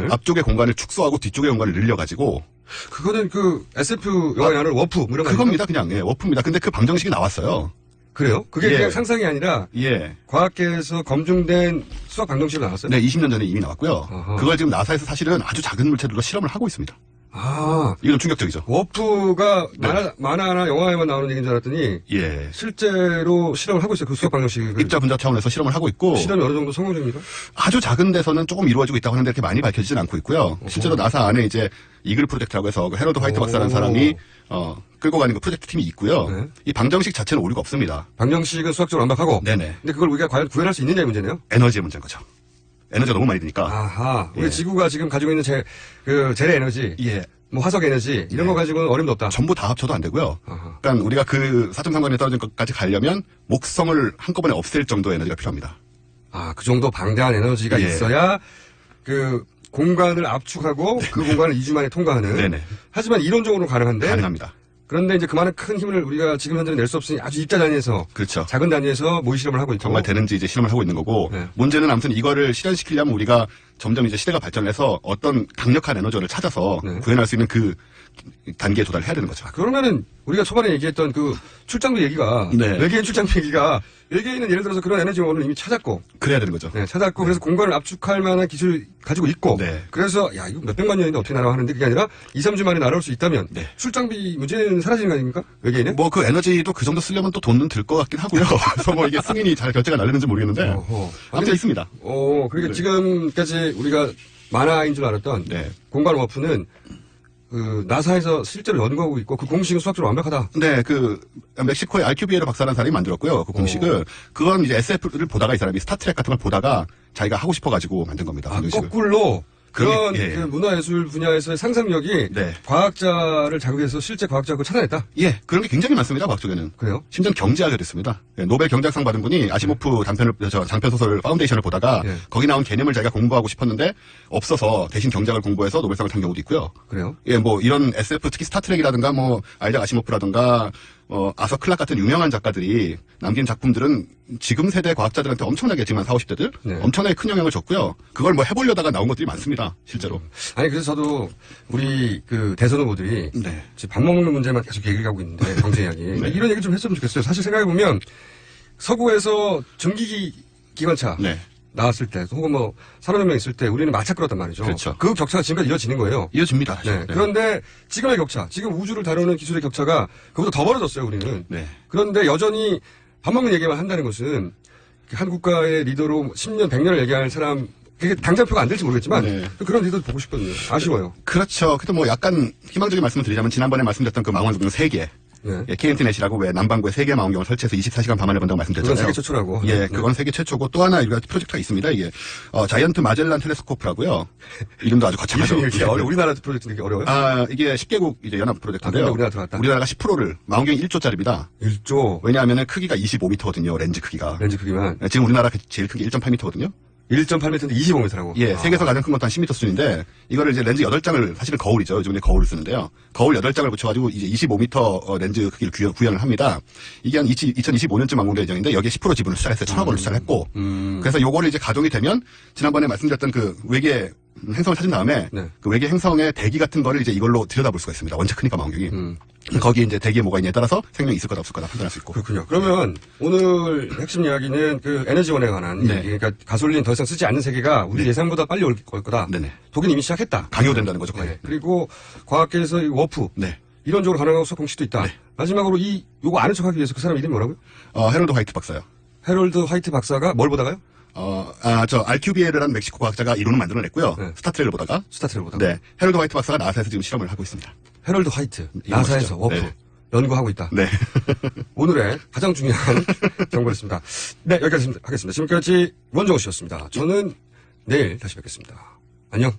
앞쪽의 공간을 축소하고 뒤쪽의 공간을 늘려가지고 그거는 그 SF 영화에 나오는 워프 뭐 이런 거 그겁니다. 그냥 워프입니다. 근데 그 방정식이 나왔어요. 그래요? 그게 예. 그냥 상상이 아니라 과학계에서 검증된 수학 방정식으로 나왔어요? 네, 20년 전에 이미 나왔고요. 아하. 그걸 지금 나사에서 사실은 아주 작은 물체들로 실험을 하고 있습니다. 이거 좀 충격적이죠. 워프가 네. 만화나 영화에만 나오는 얘기인 줄 알았더니 실제로 실험을 하고 있어요. 그 수학 방정식을. 입자 분자 차원에서 실험을 하고 있고 실험이 어느 정도 성공 중입니까? 아주 작은 데서는 조금 이루어지고 있다고 하는데 이렇게 많이 밝혀지진 않고 있고요. 실제로 나사 안에 이제 이글 프로젝트라고 해서 그 헤럴드 화이트 박사라는 사람이 끌고 가는 그 프로젝트 팀이 있고요. 네. 이 방정식 자체는 오류가 없습니다. 방정식은 수학적으로 완벽하고. 네네. 근데 그걸 우리가 과연 구현할 수 있느냐의 문제네요. 에너지의 문제인 거죠. 에너지가 너무 많이 드니까. 우리 지구가 지금 가지고 있는 재래 에너지. 뭐 화석 에너지 이런 거 가지고는 어림도 없다. 전부 다 합쳐도 안 되고요. 그러니까 우리가 그 4.3관에 떨어진 것까지 가려면 목성을 한꺼번에 없앨 정도의 에너지가 필요합니다. 그 정도 방대한 에너지가 있어야 그 공간을 압축하고 그 공간을 2주 만에 통과하는. 네네. 하지만 이론적으로 가능한데. 가능합니다. 그런데 이제 그만한 큰 힘을 우리가 지금 현재는 낼 수 없으니 아주 입자 단위에서. 그렇죠. 작은 단위에서 모의 실험을 하고 있고. 정말 되는지 이제 실험을 하고 있는 거고. 문제는 아무튼 이거를 실현시키려면 우리가 점점 이제 시대가 발전해서 어떤 강력한 에너지를 찾아서 구현할 수 있는 그 단계에 도달을 해야 되는 거죠. 그러면은 우리가 초반에 얘기했던 그 출장비 얘기가. 외계인 출장비 얘기가 외계인은 예를 들어서 그런 에너지원을 이미 찾았고. 그래야 되는 거죠. 찾았고 그래서 공간을 압축할 만한 기술을 가지고 있고. 그래서 이거 몇백만 년인데 어떻게 날아와 하는데 그게 아니라 2, 3주 만에 날아올 수 있다면. 출장비 문제는 사라지는 거 아닙니까? 외계인은? 뭐 그 에너지도 그 정도 쓰려면 또 돈은 들 것 같긴 하고요. 그래서 뭐 이게 승인이 잘 결제가 날리는지 모르겠는데. 아무튼 있습니다. 그러니까 지금까지 우리가 만화인 줄 알았던 공간 워프는 그 나사에서 실제로 연구하고 있고 그 공식은 수학적으로 완벽하다. 네, 그 멕시코의 알큐비에로 박사라는 사람이 만들었고요. 그 공식을 그건 이제 SF를 보다가 이 사람이 스타트랙 같은 걸 보다가 자기가 하고 싶어가지고 만든 겁니다. 거꾸로 그런 예. 그 문화예술 분야에서의 상상력이 네. 과학자를 자극해서 실제 과학자를 찾아냈다. 예, 그런 게 굉장히 많습니다. 과학 쪽에는. 그래요? 심지어 경제학을 했습니다. 예, 노벨 경제학상 받은 분이 아시모프 장편 소설 파운데이션을 보다가 예. 거기 나온 개념을 자기가 공부하고 싶었는데 없어서 대신 경제학을 공부해서 노벨상을 탄 경우도 있고요. 그래요? 예, 뭐 이런 SF 특히 스타트rek이라든가 뭐 아이작 아시모프라든가 아서 클락 같은 유명한 작가들이 남긴 작품들은 지금 세대 과학자들한테 엄청나게 지금 한 40, 50대들 네. 엄청나게 큰 영향을 줬고요. 그걸 뭐 해보려다가 나온 것들이 많습니다. 실제로. 아니 그래서 저도 우리 그 대선 후보들이 네. 지금 밥 먹는 문제만 계속 얘기를 하고 있는데 경제 이야기 네. 이런 얘기 좀 했으면 좋겠어요. 사실 생각해 보면 서구에서 전기기 기관차 네. 나왔을 때 혹은 뭐 산업혁명 있을 때 우리는 마차 끌었단 말이죠. 그렇죠. 그 격차가 지금까지 이어지는 거예요. 이어집니다. 네. 네. 그런데 지금의 격차, 지금 우주를 다루는 기술의 격차가 그보다 더 벌어졌어요. 우리는. 네. 그런데 여전히 밥 먹는 얘기만 한다는 것은 한 국가의 리더로 10년, 100년을 얘기할 사람 그게 당장표가 안 될지 모르겠지만 네. 그런 리더도 보고 싶거든요. 아쉬워요. 그렇죠. 그래도 뭐 약간 희망적인 말씀을 드리자면 지난번에 말씀드렸던 그 망원경 3개. 네. 예, KNT넷이라고 왜 남반구에 3개 망원경을 설치해서 24시간 밤하늘 본다고 말씀드렸잖아요. 그건 세계 최초라고. 예, 네. 그건 세계 최초고 또 하나 우리가 프로젝트가 있습니다. 이게 자이언트 마젤란 텔레스코프라고요. 이름도 아주 거창하죠. 이게 어려 우리나라 프로젝트는 이게 어려워요? 아, 이게 10개국 이제 연합 프로젝트인데요. 아, 우리나라 들어갔다. 우리나라가 10%를 망원경이 1조짜리입니다. 1조 왜냐하면 크기가 25m거든요. 렌즈 크기가. 렌즈 크기만 예, 지금 우리나라 제일 큰 게 1.8m거든요. 1.8m인데 25m라고. 예, 세계에서 가장 큰 것도 한 10m 수준인데 이거를 이제 렌즈 8장을 사실은 거울이죠. 요즘에 거울을 쓰는데요. 거울 8장을 붙여가지고 이제 25m 렌즈 크기를 구현을 합니다. 이게 한 2025년쯤 완공될 예정인데 여기에 10% 지분을 투자했어요. 1,000억 원을 투자를 했고 그래서 요거를 이제 가동이 되면 지난번에 말씀드렸던 그 외계 행성을 찾은 다음에 네. 그 외계 행성의 대기 같은 거를 이제 이걸로 들여다볼 수가 있습니다. 원체 크니까 망원경이. 거기에 이제 대기에 뭐가 있냐에 따라서 생명이 있을 거다 없을 거다 판단할 수 있고. 그렇군요. 그러면 오늘 핵심 이야기는 그 에너지원에 관한 네. 이야기. 그러니까 가솔린 더 이상 쓰지 않는 세계가 우리 네. 예상보다 빨리 올 거다. 네네. 독일은 이미 시작했다. 강요된다는 거죠. 거의. 네. 그리고 과학계에서 이 워프 네. 이론적으로 가능하고 공식도 있다. 네. 마지막으로 요거 아는 척하기 위해서 그 사람 이름이 뭐라고요? 헤럴드 화이트 박사요. 헤럴드 화이트 박사가 뭘 보다가요? RQBL이라는 멕시코 과학자가 이론을 만들어냈고요. 네. 스타트rek을 보다가. 스타트를 보다가. 네. 헤럴드 화이트 박사가 나사에서 지금 실험을 하고 있습니다. 헤럴드 화이트 이거 나사에서 아시죠? 워프 네. 연구하고 있다. 네. 오늘의 가장 중요한 정보였습니다. 네, 여기까지 하겠습니다. 지금까지 원정우 씨였습니다. 저는 내일 다시 뵙겠습니다. 안녕.